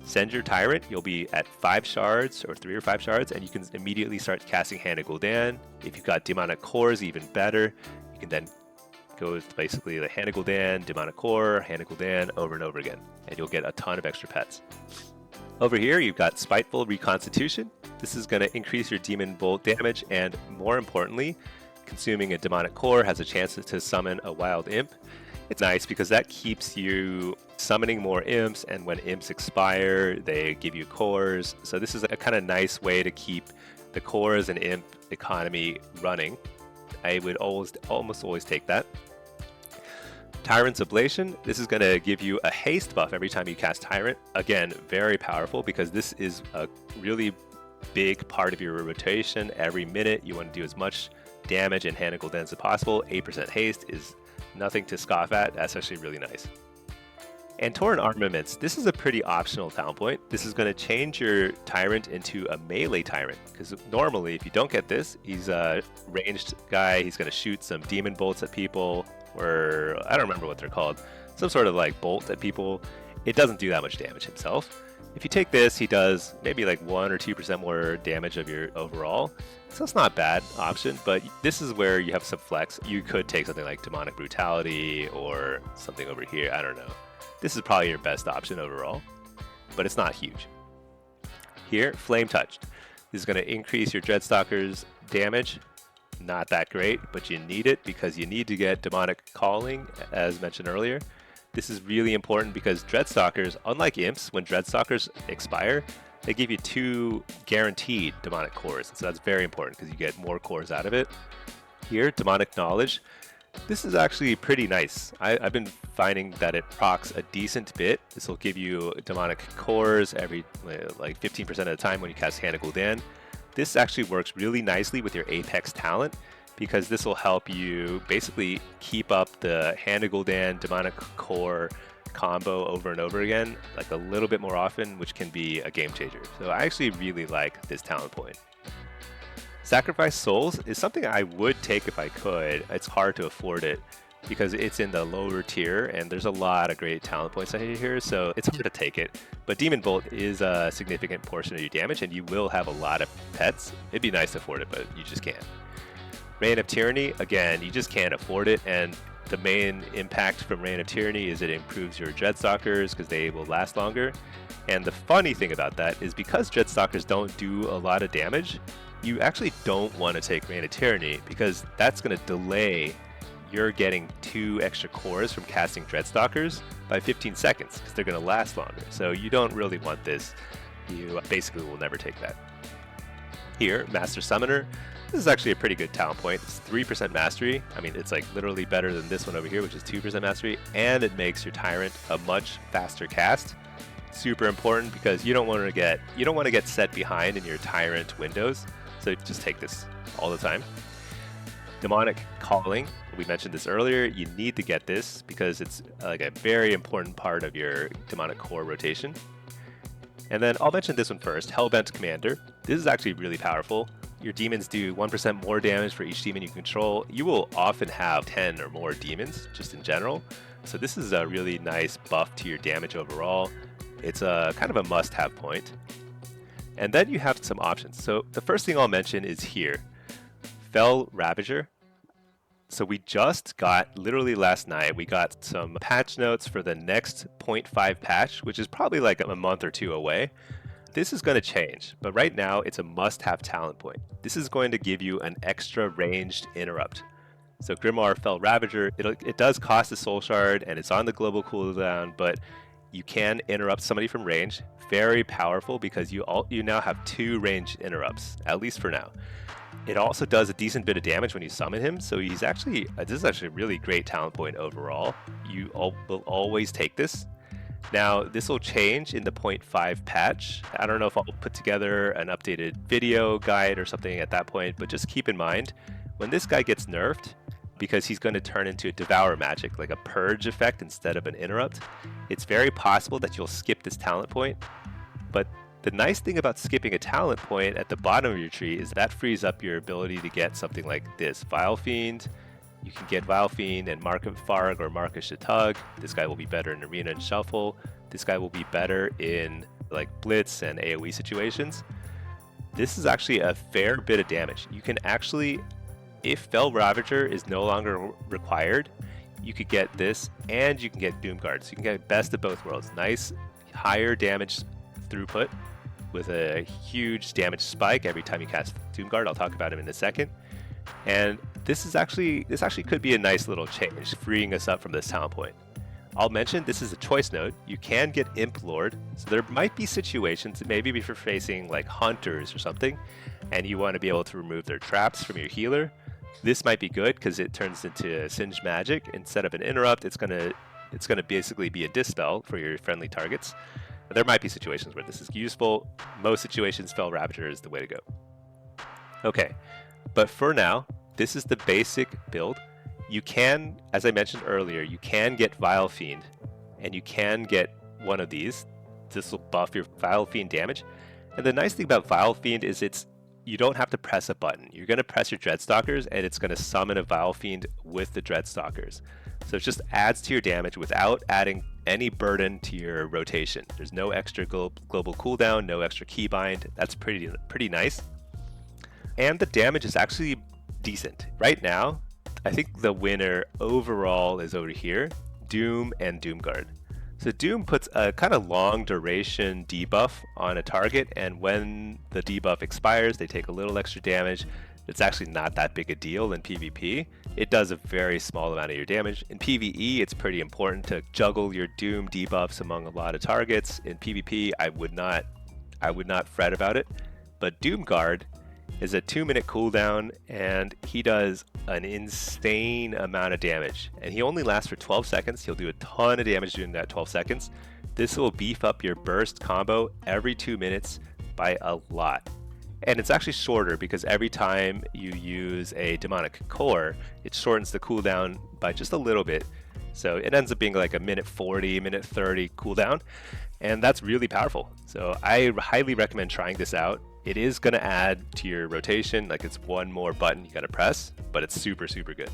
Send your Tyrant, you'll be at 5 shards or 3 or 5 shards, and you can immediately start casting Hand of Gul'dan. If you've got Demonic Cores, even better. You can then go with basically the Hand of Gul'dan, Demonic Core, Hand of Gul'dan over and over again, and you'll get a ton of extra pets. Over here, you've got Spiteful Reconstitution. This is going to increase your Demon Bolt damage, and more importantly, consuming a Demonic Core has a chance to summon a Wild Imp. It's nice because that keeps you summoning more imps, and when imps expire, they give you cores. So this is a kind of nice way to keep the cores and imp economy running. I would almost always take that. Tyrant's Ablation, this is going to give you a haste buff every time you cast Tyrant. Again, very powerful because this is a really big part of your rotation. Every minute you want to do as much damage in Hand of Gul'dan as possible. 8% haste is nothing to scoff at. That's actually really nice. And Tauren Armaments, this is a pretty optional talent point. This is going to change your Tyrant into a melee Tyrant, because normally if you don't get this, he's a ranged guy. He's going to shoot some demon bolts at people, or I don't remember what they're called, some sort of like bolt at people. It doesn't do that much damage himself. If you take this, he does maybe like 1 or 2% more damage of your overall. So it's not a bad option, but this is where you have some flex. You could take something like Demonic Brutality or something over here, I don't know. This is probably your best option overall, but it's not huge. Here, Flame Touched. This is going to increase your Dreadstalker's damage. Not that great, but you need it because you need to get Demonic Calling, as mentioned earlier. This is really important because Dreadstalkers, unlike imps, when Dreadstalkers expire, they give you 2 guaranteed Demonic Cores. So that's very important because you get more cores out of it. Here, Demonic Knowledge. This is actually pretty nice. I've been finding that it procs a decent bit. This will give you Demonic Cores every like 15% of the time when you cast Hand of Gul'dan. This actually works really nicely with your Apex talent because this will help you basically keep up the Hand of Gul'dan Demonic Core combo over and over again, like a little bit more often, which can be a game changer. So I actually really like this talent point. Sacrifice Souls is something I would take if I could. It's hard to afford it because it's in the lower tier and there's a lot of great talent points I here, so it's hard to take it. But Demon Bolt is a significant portion of your damage and you will have a lot of pets. It'd be nice to afford it, but you just can't. Reign of Tyranny, again, you just can't afford it, and the main impact from Reign of Tyranny is it improves your Dreadstalkers because they will last longer. And the funny thing about that is because Dreadstalkers don't do a lot of damage, you actually don't want to take Reign of Tyranny because that's going to delay your getting 2 extra cores from casting Dreadstalkers by 15 seconds because they're going to last longer. So you don't really want this. You basically will never take that. Here, Master Summoner. This is actually a pretty good talent point. It's 3% mastery. I mean, it's like literally better than this one over here, which is 2% mastery, and it makes your Tyrant a much faster cast. Super important because you don't want to get set behind in your Tyrant windows. So just take this all the time. Demonic Calling. We mentioned this earlier. You need to get this because it's like a very important part of your Demonic Core rotation. And then I'll mention this one first, Hellbent Commander. This is actually really powerful. Your demons do 1% more damage for each demon you control. You will often have 10 or more demons, just in general. So this is a really nice buff to your damage overall. It's a kind of a must-have point. And then you have some options. So the first thing I'll mention is here, Fell Ravager. So we just got, literally last night, we got some patch notes for the next 0.5 patch, which is probably like a month or 2 away. This is going to change, but right now it's a must-have talent point. This is going to give you an extra ranged interrupt. So Grimoire Fell Ravager, it does cost a soul shard and it's on the global cooldown, but you can interrupt somebody from range. Very powerful because you now have 2 ranged interrupts, at least for now. It also does a decent bit of damage when you summon him, so this is actually a really great talent point overall. You will always take this. Now, this will change in the 0.5 patch. I don't know if I'll put together an updated video guide or something at that point, but just keep in mind, when this guy gets nerfed, because he's going to turn into a Devour magic, like a purge effect instead of an interrupt. It's very possible that you'll skip this talent point, but the nice thing about skipping a talent point at the bottom of your tree is that frees up your ability to get something like this. Vile Fiend. You can get Vile Fiend and Mark of Farg or Mark of Shatug. This guy will be better in Arena and Shuffle. This guy will be better in like Blitz and AoE situations. This is actually a fair bit of damage. You can actually, if Fell Ravager is no longer required, you could get this and you can get Doomguard. So you can get best of both worlds. Nice higher damage throughput with a huge damage spike every time you cast Doomguard. I'll talk about him in a second. And this actually could be a nice little change, freeing us up from this talent point. I'll mention this is a choice node. You can get Imp Lord, so there might be situations, maybe if you're facing like hunters or something, and you want to be able to remove their traps from your healer. This might be good because it turns into a Singe Magic. Instead of an interrupt, it's gonna basically be a dispel for your friendly targets. There might be situations where this is useful. Most situations, Fell Ravager is the way to go. Okay, but for now, this is the basic build. You can, as I mentioned earlier, you can get Vile Fiend, and you can get one of these. This will buff your Vile Fiend damage. And the nice thing about Vile Fiend is you don't have to press a button. You're going to press your Dreadstalkers, and it's going to summon a Vile Fiend with the Dreadstalkers. So it just adds to your damage without adding any burden to your rotation. There's no extra global cooldown, no extra keybind. That's pretty nice. And the damage is actually decent. Right now, I think the winner overall is over here, Doom and Doomguard. So Doom puts a kind of long duration debuff on a target, and when the debuff expires, they take a little extra damage. It's actually not that big a deal in PvP. It does a very small amount of your damage. In PvE, it's pretty important to juggle your Doom debuffs among a lot of targets. In PvP, I would not fret about it. But Doomguard is a 2-minute cooldown, and he does an insane amount of damage. And he only lasts for 12 seconds. He'll do a ton of damage during that 12 seconds. This will beef up your burst combo every 2 minutes by a lot. And it's actually shorter because every time you use a demonic core, it shortens the cooldown by just a little bit. So it ends up being like a minute 40, minute 30 cooldown. And that's really powerful. So I highly recommend trying this out. It is going to add to your rotation, like it's one more button you got to press, but it's super, super good.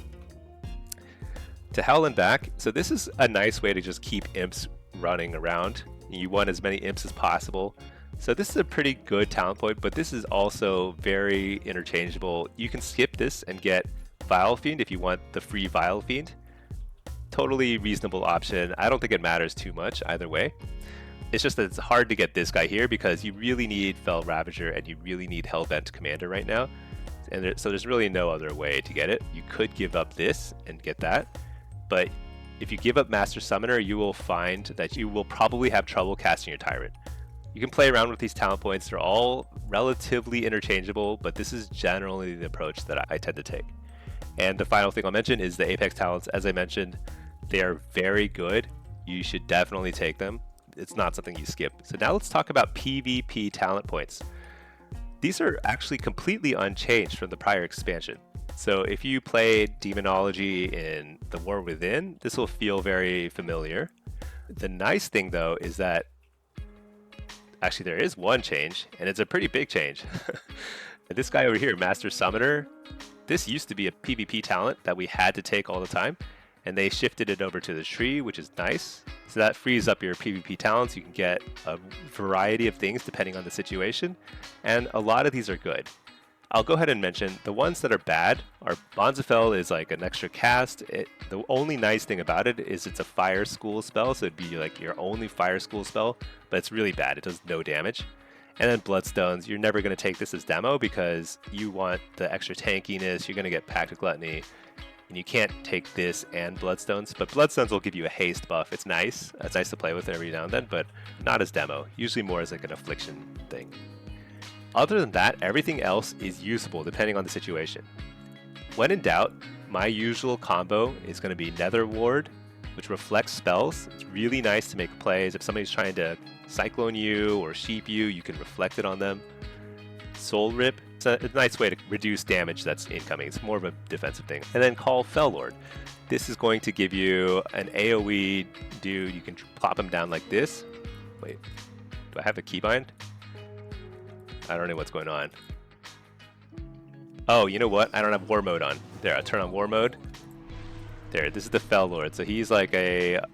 To Hell and Back, so this is a nice way to just keep imps running around. You want as many imps as possible. So this is a pretty good talent point, but this is also very interchangeable. You can skip this and get Vile Fiend if you want the free Vile Fiend. Totally reasonable option. I don't think it matters too much either way. It's just that it's hard to get this guy here because you really need Fell Ravager and you really need Hellbent Commander right now. And so there's really no other way to get it. You could give up this and get that, but if you give up Master Summoner, you will find that you will probably have trouble casting your Tyrant. You can play around with these talent points. They're all relatively interchangeable, but this is generally the approach that I tend to take. And the final thing I'll mention is the Apex Talents. As I mentioned, they are very good. You should definitely take them. It's not something you skip. So now let's talk about PvP talent points. These are actually completely unchanged from the prior expansion. So if you played Demonology in the War Within, this will feel very familiar. The nice thing though is that actually there is one change, and it's a pretty big change. This guy over here, Master Summoner, this used to be a PvP talent that we had to take all the time, and they shifted it over to the tree, which is nice. So that frees up your PvP talents. You can get a variety of things depending on the situation, and a lot of these are good. I'll go ahead and mention the ones that are bad are Bonzafell is like an extra cast. The only nice thing about it is it's a fire school spell, so it'd be like your only fire school spell, but it's really bad. It does no damage. And then Bloodstones, you're never going to take this as demo because you want the extra tankiness. You're going to get Pact of Gluttony, and you can't take this and Bloodstones, but Bloodstones will give you a haste buff. It's nice. It's nice to play with every now and then, but not as demo. Usually more as like an affliction thing. Other than that, everything else is usable depending on the situation. When in doubt, my usual combo is going to be Nether Ward, which reflects spells. It's really nice to make plays. If somebody's trying to Cyclone you or Sheep you, you can reflect it on them. Soul Rip, It's a nice way to reduce damage that's incoming. It's more of a defensive thing. And then Call Fellord. This is going to give you an AoE dude. You can plop him down like this. Wait, do I have a keybind? I don't know what's going on. Oh, you know what? I don't have war mode on. There, I turn on war mode. There, this is the Fellord. So he's like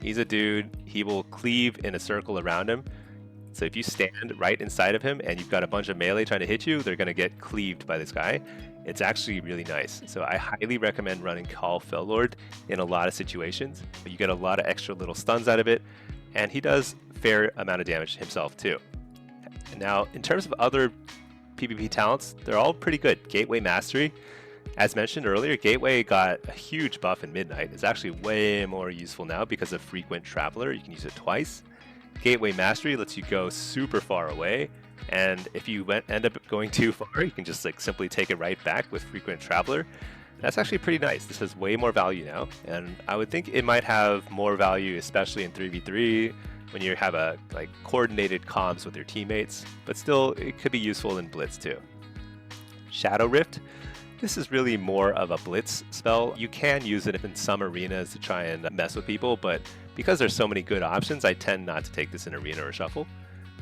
he's a dude. He will cleave in a circle around him. So if you stand right inside of him and you've got a bunch of melee trying to hit you, they're going to get cleaved by this guy. It's actually really nice. So I highly recommend running Call Fellord in a lot of situations. You get a lot of extra little stuns out of it, and he does a fair amount of damage himself too. Now, in terms of other PvP talents, they're all pretty good. Gateway Mastery, as mentioned earlier, Gateway got a huge buff in Midnight. It's actually way more useful now because of Frequent Traveler. You can use it twice. Gateway Mastery lets you go super far away, and if you end up going too far, you can just like simply take it right back with Frequent Traveler. That's actually pretty nice. This has way more value now, and I would think it might have more value, especially in 3v3 when you have a coordinated comms with your teammates, but still it could be useful in Blitz too. Shadow Rift. This is really more of a Blitz spell. You can use it in some arenas to try and mess with people, but because there's so many good options, I tend not to take this in arena or shuffle.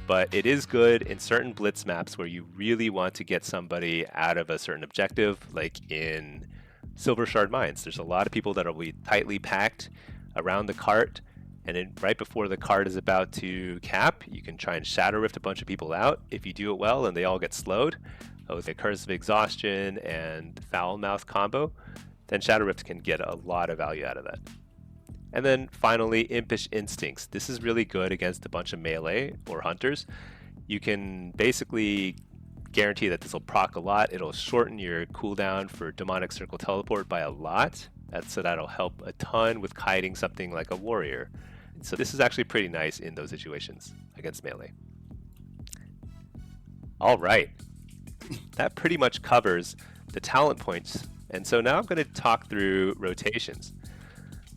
But it is good in certain Blitz maps where you really want to get somebody out of a certain objective, like in Silver Shard Mines. There's a lot of people that will be tightly packed around the cart, and then right before the cart is about to cap, you can try and Shadow Rift a bunch of people out. If you do it well and they all get slowed, with a Curse of Exhaustion and Foul Mouth combo, then Shadow Rift can get a lot of value out of that. And then finally, Impish Instincts. This is really good against a bunch of melee or hunters. You can basically guarantee that this will proc a lot. It'll shorten your cooldown for Demonic Circle Teleport by a lot. So that'll help a ton with kiting something like a warrior. So this is actually pretty nice in those situations against melee. All right. That pretty much covers the talent points. And so now I'm going to talk through rotations.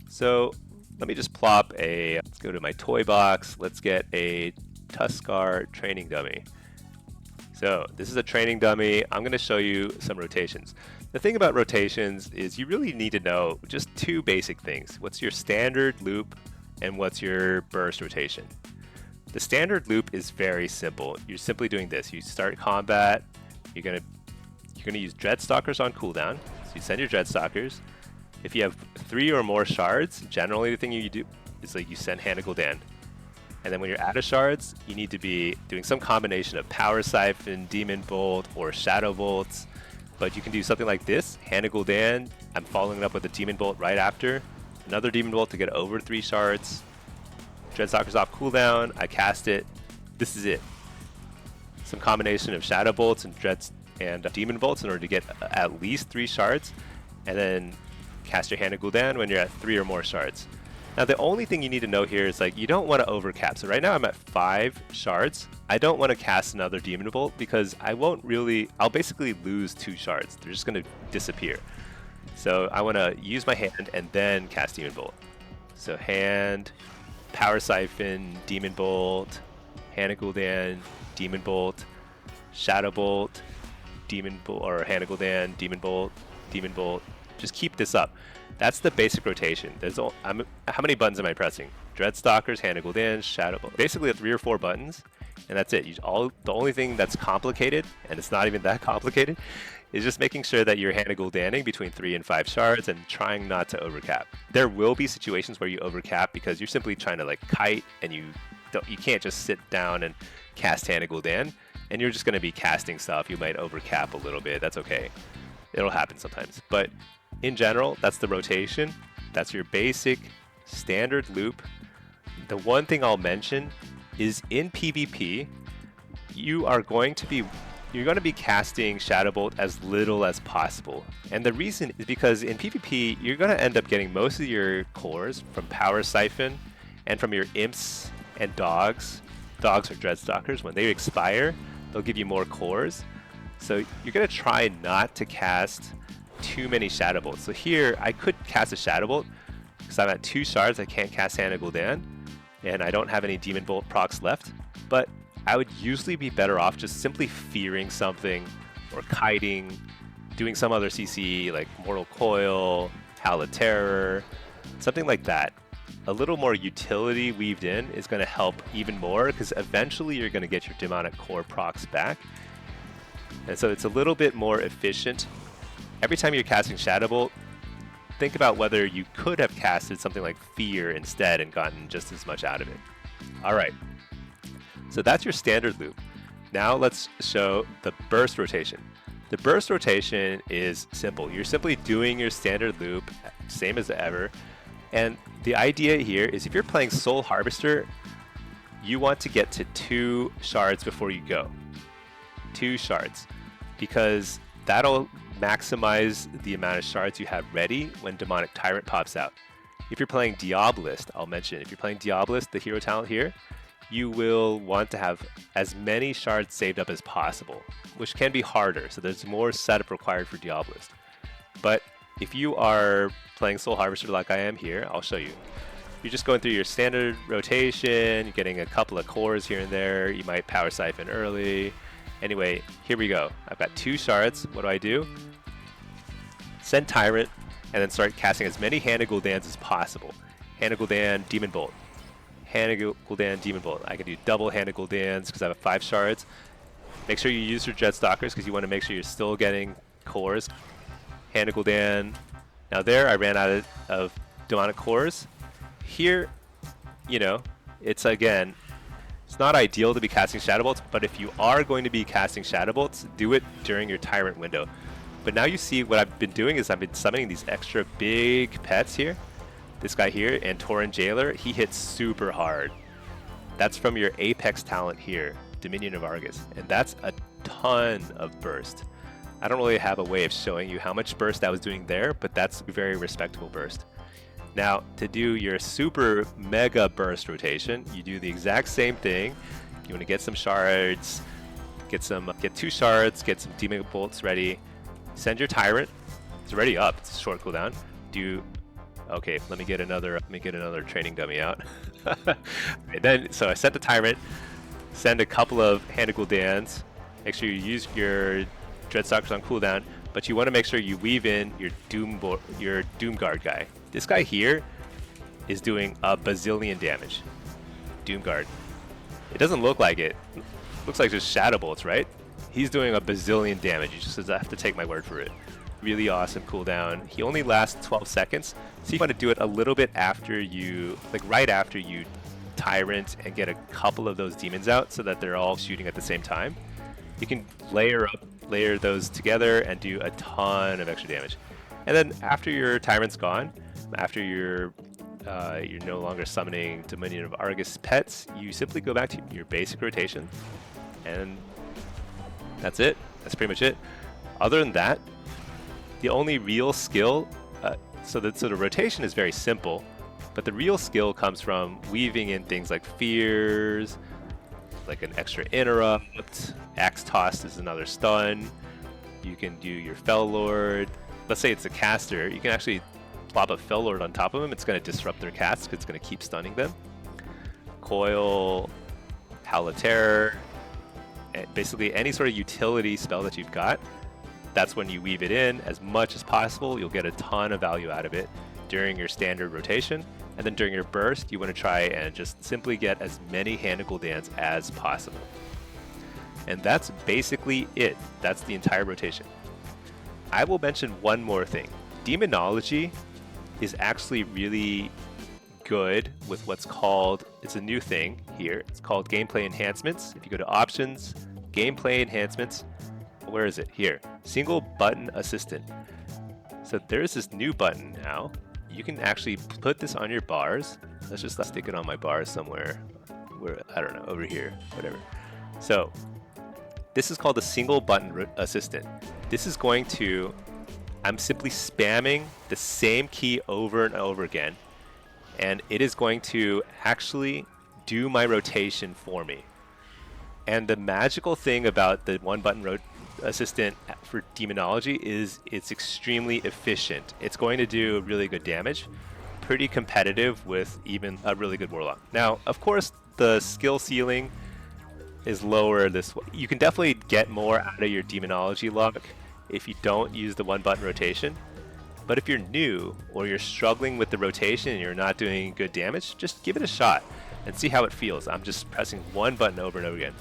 So let me just plop let's go to my toy box. Let's get a Tuskar training dummy. So this is a training dummy. I'm going to show you some rotations. The thing about rotations is you really need to know just two basic things. What's your standard loop and what's your burst rotation? The standard loop is very simple. You're simply doing this. You start combat. You're gonna use Dreadstalkers on cooldown. So you send your Dreadstalkers. If you have 3 or more shards, generally the thing you do is you send Hand of Gul'dan. And then when you're out of shards, you need to be doing some combination of Power Siphon, Demon Bolt, or Shadow Bolts. But you can do something like this, Hand of Gul'dan. I'm following it up with a Demon Bolt right after. Another Demon Bolt to get over 3 shards. Dreadstalkers off cooldown. I cast it. This is it. Some combination of Shadow Bolts and Demon Bolts in order to get at least 3 shards, and then cast your Hand of Gul'dan when you're at 3 or more shards. Now the only thing you need to know here is you don't want to overcap. So right now I'm at 5 shards. I don't want to cast another Demon Bolt because I'll basically lose 2 shards. They're just going to disappear. So I want to use my hand and then cast Demon Bolt. So hand, Power Siphon, Demon Bolt, Hand of Gul'dan, Demon Bolt, Shadow Bolt, Demon Bolt, or Hand of Gul'dan, Demon Bolt, Demon Bolt. Just keep this up. That's the basic rotation. How many buttons am I pressing? Dreadstalkers, Hand of Gul'dan, Shadow Bolt. Basically 3 or 4 buttons, and that's it. The only thing that's complicated, and it's not even that complicated, is just making sure that you're Hand of Gul'danning between 3 and 5 shards and trying not to overcap. There will be situations where you overcap because you're simply trying to kite, and you can't just sit down and cast Hand of Gul'dan, and you're just going to be casting stuff. You might overcap a little bit. That's okay. It'll happen sometimes. But in general, that's the rotation. That's your basic standard loop. The one thing I'll mention is in PvP, you're going to be casting Shadow Bolt as little as possible. And the reason is because in PvP, you're going to end up getting most of your cores from Power Siphon and from your imps and dogs. Dogs are Dreadstalkers. When they expire, they'll give you more cores. So you're going to try not to cast too many Shadow Bolts. So here, I could cast a Shadow Bolt because I'm at 2 shards. I can't cast Hand of Gul'dan, and I don't have any Demon Bolt procs left. But I would usually be better off just simply fearing something or kiting, doing some other CC like Mortal Coil, Howl of Terror, something like that. A little more utility weaved in is going to help even more, because eventually you're going to get your demonic core procs back. And so it's a little bit more efficient. Every time you're casting Shadow Bolt, think about whether you could have casted something like Fear instead and gotten just as much out of it. All right, so that's your standard loop. Now let's show the burst rotation. The burst rotation is simple. You're simply doing your standard loop, same as ever. And the idea here is if you're playing Soul Harvester, you want to get to 2 shards before you go. 2 shards, because that'll maximize the amount of shards you have ready when Demonic Tyrant pops out. If you're playing Diabolist, I'll mention, if you're playing Diabolist, the hero talent here, you will want to have as many shards saved up as possible, which can be harder, so there's more setup required for Diabolist. But if you are playing Soul Harvester like I am here, I'll show you. You're just going through your standard rotation, you're getting a couple of cores here and there, you might Power Siphon early. Anyway, here we go. I've got 2 shards. What do? Send Tyrant, and then start casting as many Hand of Gul'dans as possible. Hand of Gul'dan, Demon Bolt. Hand of Gul'dan, Demon Bolt. I can do double Hand of Gul'dans because I have 5 shards. Make sure you use your Dreadstalkers because you want to make sure you're still getting cores. Hand of Gul'dan. Now there, I ran out of demonic cores. Here, you know, it's again, it's not ideal to be casting Shadow Bolts, but if you are going to be casting Shadow Bolts, do it during your Tyrant window. But now you see what I've been doing is I've been summoning these extra big pets here. This guy here, and Tauren Jailer, he hits super hard. That's from your Apex talent here, Dominion of Argus, and that's a ton of burst. I don't really have a way of showing you how much burst I was doing there, but that's a very respectable burst. Now, to do your super mega burst rotation, you do the exact same thing. You want to get some shards, get 2 shards, get some demon bolts ready, send your Tyrant. It's already up. It's a short cooldown. Okay, let me get another training dummy out. So I sent the Tyrant, send a couple of Hand of Gul'dans. Make sure you use your Dreadstalkers on cooldown, but you want to make sure you weave in your Doomguard guy. This guy here is doing a bazillion damage. Doomguard. It doesn't look like it. Looks like just Shadow Bolts, right? He's doing a bazillion damage. You just have to take my word for it. Really awesome cooldown. He only lasts 12 seconds, so you want to do it a little bit after you, like right after you Tyrant and get a couple of those demons out so that they're all shooting at the same time. You can layer those together and do a ton of extra damage. And then after your Tyrant's gone, after you're no longer summoning Dominion of Argus pets, you simply go back to your basic rotation, and that's it. That's pretty much it. Other than that, the only real skill, so the rotation is very simple, but the real skill comes from weaving in things like fears, like an extra interrupt. Axe Toss is another stun. You can do your Fel Lord. Let's say it's a caster, you can actually plop a Fel Lord on top of them. It's going to disrupt their cast because it's going to keep stunning them. Coil, Howl of Terror, basically any sort of utility spell that you've got. That's when you weave it in as much as possible. You'll get a ton of value out of it during your standard rotation. And then during your burst, you want to try and just simply get as many Hand of Gul'dans as possible. And that's basically it. That's the entire rotation. I will mention one more thing. Demonology is actually really good with what's called, it's a new thing here, it's called gameplay enhancements. If you go to options, gameplay enhancements, where is it? Here, single button assistant. So there's this new button now. You can actually put this on your bars. Let's stick it on my bars somewhere, where, I don't know, over here, whatever. So this is called a single button assistant. This is going to, I'm simply spamming the same key over and over again, and it is going to actually do my rotation for me. And the magical thing about the one button assistant for Demonology is it's extremely efficient. It's going to do really good damage, pretty competitive with even a really good Warlock. Now, of course, the skill ceiling is lower this way. You can definitely get more out of your Demonology lock if you don't use the one button rotation. But if you're new or you're struggling with the rotation and you're not doing good damage, just give it a shot and see how it feels. I'm just pressing one button over and over again.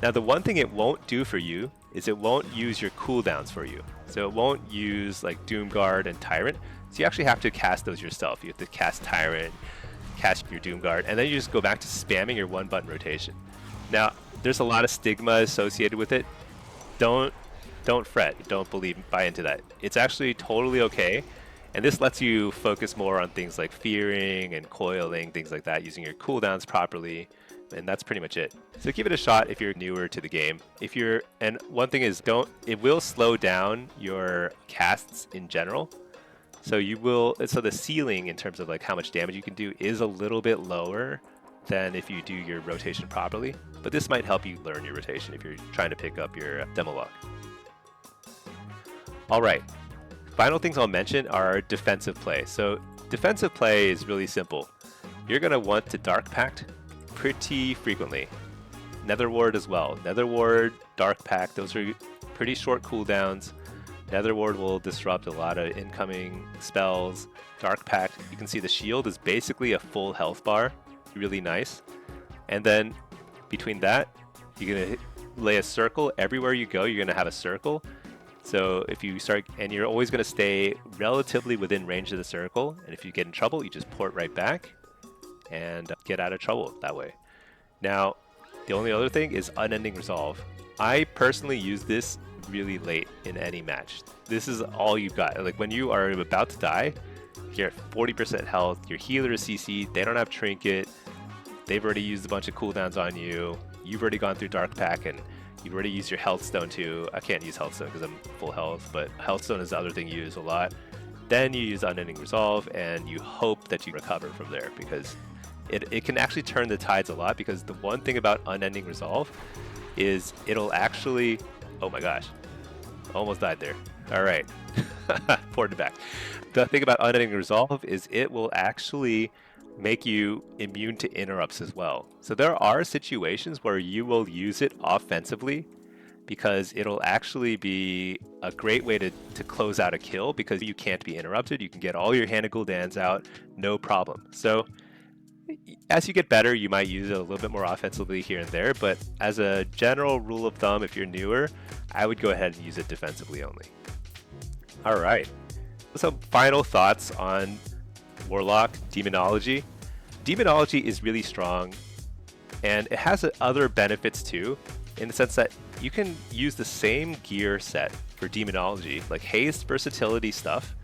Now the one thing it won't do for you is it won't use your cooldowns for you. So it won't use like Doomguard and Tyrant. So you actually have to cast those yourself. You have to cast Tyrant, cast your Doomguard, and then you just go back to spamming your one button rotation. Now there's a lot of stigma associated with it. Don't fret, don't buy into that. It's actually totally okay. And this lets you focus more on things like fearing and coiling, things like that, using your cooldowns properly. And that's pretty much it. So give it a shot if you're newer to the game. And one thing is, it will slow down your casts in general. So the ceiling in terms of like how much damage you can do is a little bit lower than if you do your rotation properly. But this might help you learn your rotation if you're trying to pick up your demo lock. All right, final things I'll mention are defensive play. So defensive play is really simple. You're gonna want to Dark Pact pretty frequently. Nether Ward as well. Nether Ward, Dark Pact, those are pretty short cooldowns. Nether Ward will disrupt a lot of incoming spells. Dark Pact, you can see the shield is basically a full health bar, really nice. And then between that, you're gonna lay a circle. Everywhere you go, you're gonna have a circle. So if you start, and you're always going to stay relatively within range of the circle, and if you get in trouble, you just port right back and get out of trouble that way. Now, the only other thing is Unending Resolve. I personally use this really late in any match. This is all you've got. Like when you are about to die, you're at 40% health, your healer is CC, they don't have Trinket, they've already used a bunch of cooldowns on you, you've already gone through Dark Pack, and you've already used your Health Stone too. I can't use Health Stone because I'm full health, but Health Stone is the other thing you use a lot. Then you use Unending Resolve, and you hope that you recover from there, because it can actually turn the tides a lot, because the one thing about Unending Resolve is it'll actually... Oh my gosh. Almost died there. All right. Poured it back. The thing about Unending Resolve is it will actually make you immune to interrupts as well. So there are situations where you will use it offensively, because it'll actually be a great way to close out a kill, because you can't be interrupted. You can get all your Hand of Gul'dans out, no problem. So as you get better, you might use it a little bit more offensively here and there, but as a general rule of thumb, if you're newer, I would go ahead and use it defensively only. All right. Some final thoughts on Warlock Demonology. Demonology is really strong, and it has other benefits too, in the sense that you can use the same gear set for Demonology, like haste, versatility stuff.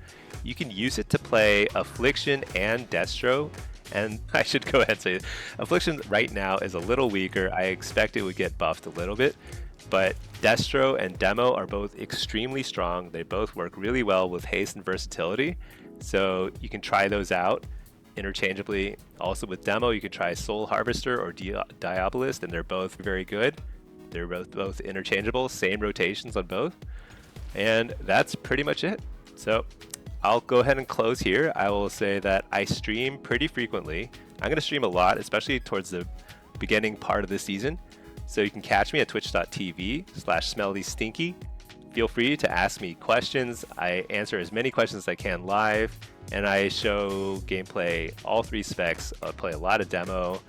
You can use it to play Affliction and Destro, and I should go ahead and say Affliction right now is a little weaker. I expect it would get buffed a little bit, but Destro and Demo are both extremely strong. They both work really well with haste and versatility, so you can try those out interchangeably. Also with Demo, you could try Soul Harvester or Diabolist, and they're both very good. They're both interchangeable, same rotations on both, and that's pretty much it. So I'll go ahead and close here. I will say that I stream pretty frequently. I'm going to stream a lot, especially towards the beginning part of the season. So you can catch me at twitch.tv/smellystinky. Feel free to ask me questions. I answer as many questions as I can live, and I show gameplay, all three specs. I play a lot of demo.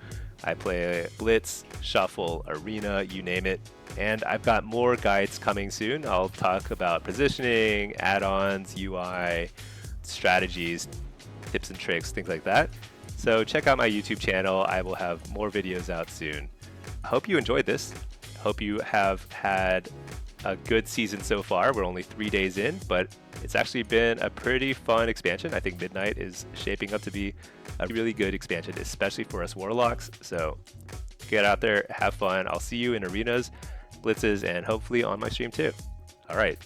I play Blitz, Shuffle, Arena, you name it. And I've got more guides coming soon. I'll talk about positioning, add-ons, UI, strategies, tips and tricks, things like that. So check out my YouTube channel. I will have more videos out soon. I hope you enjoyed this. I hope you have had a good season so far. We're only 3 days in, but it's actually been a pretty fun expansion. I think Midnight is shaping up to be a really good expansion, especially for us Warlocks. So get out there, have fun. I'll see you in arenas, blitzes, and hopefully on my stream too. All right.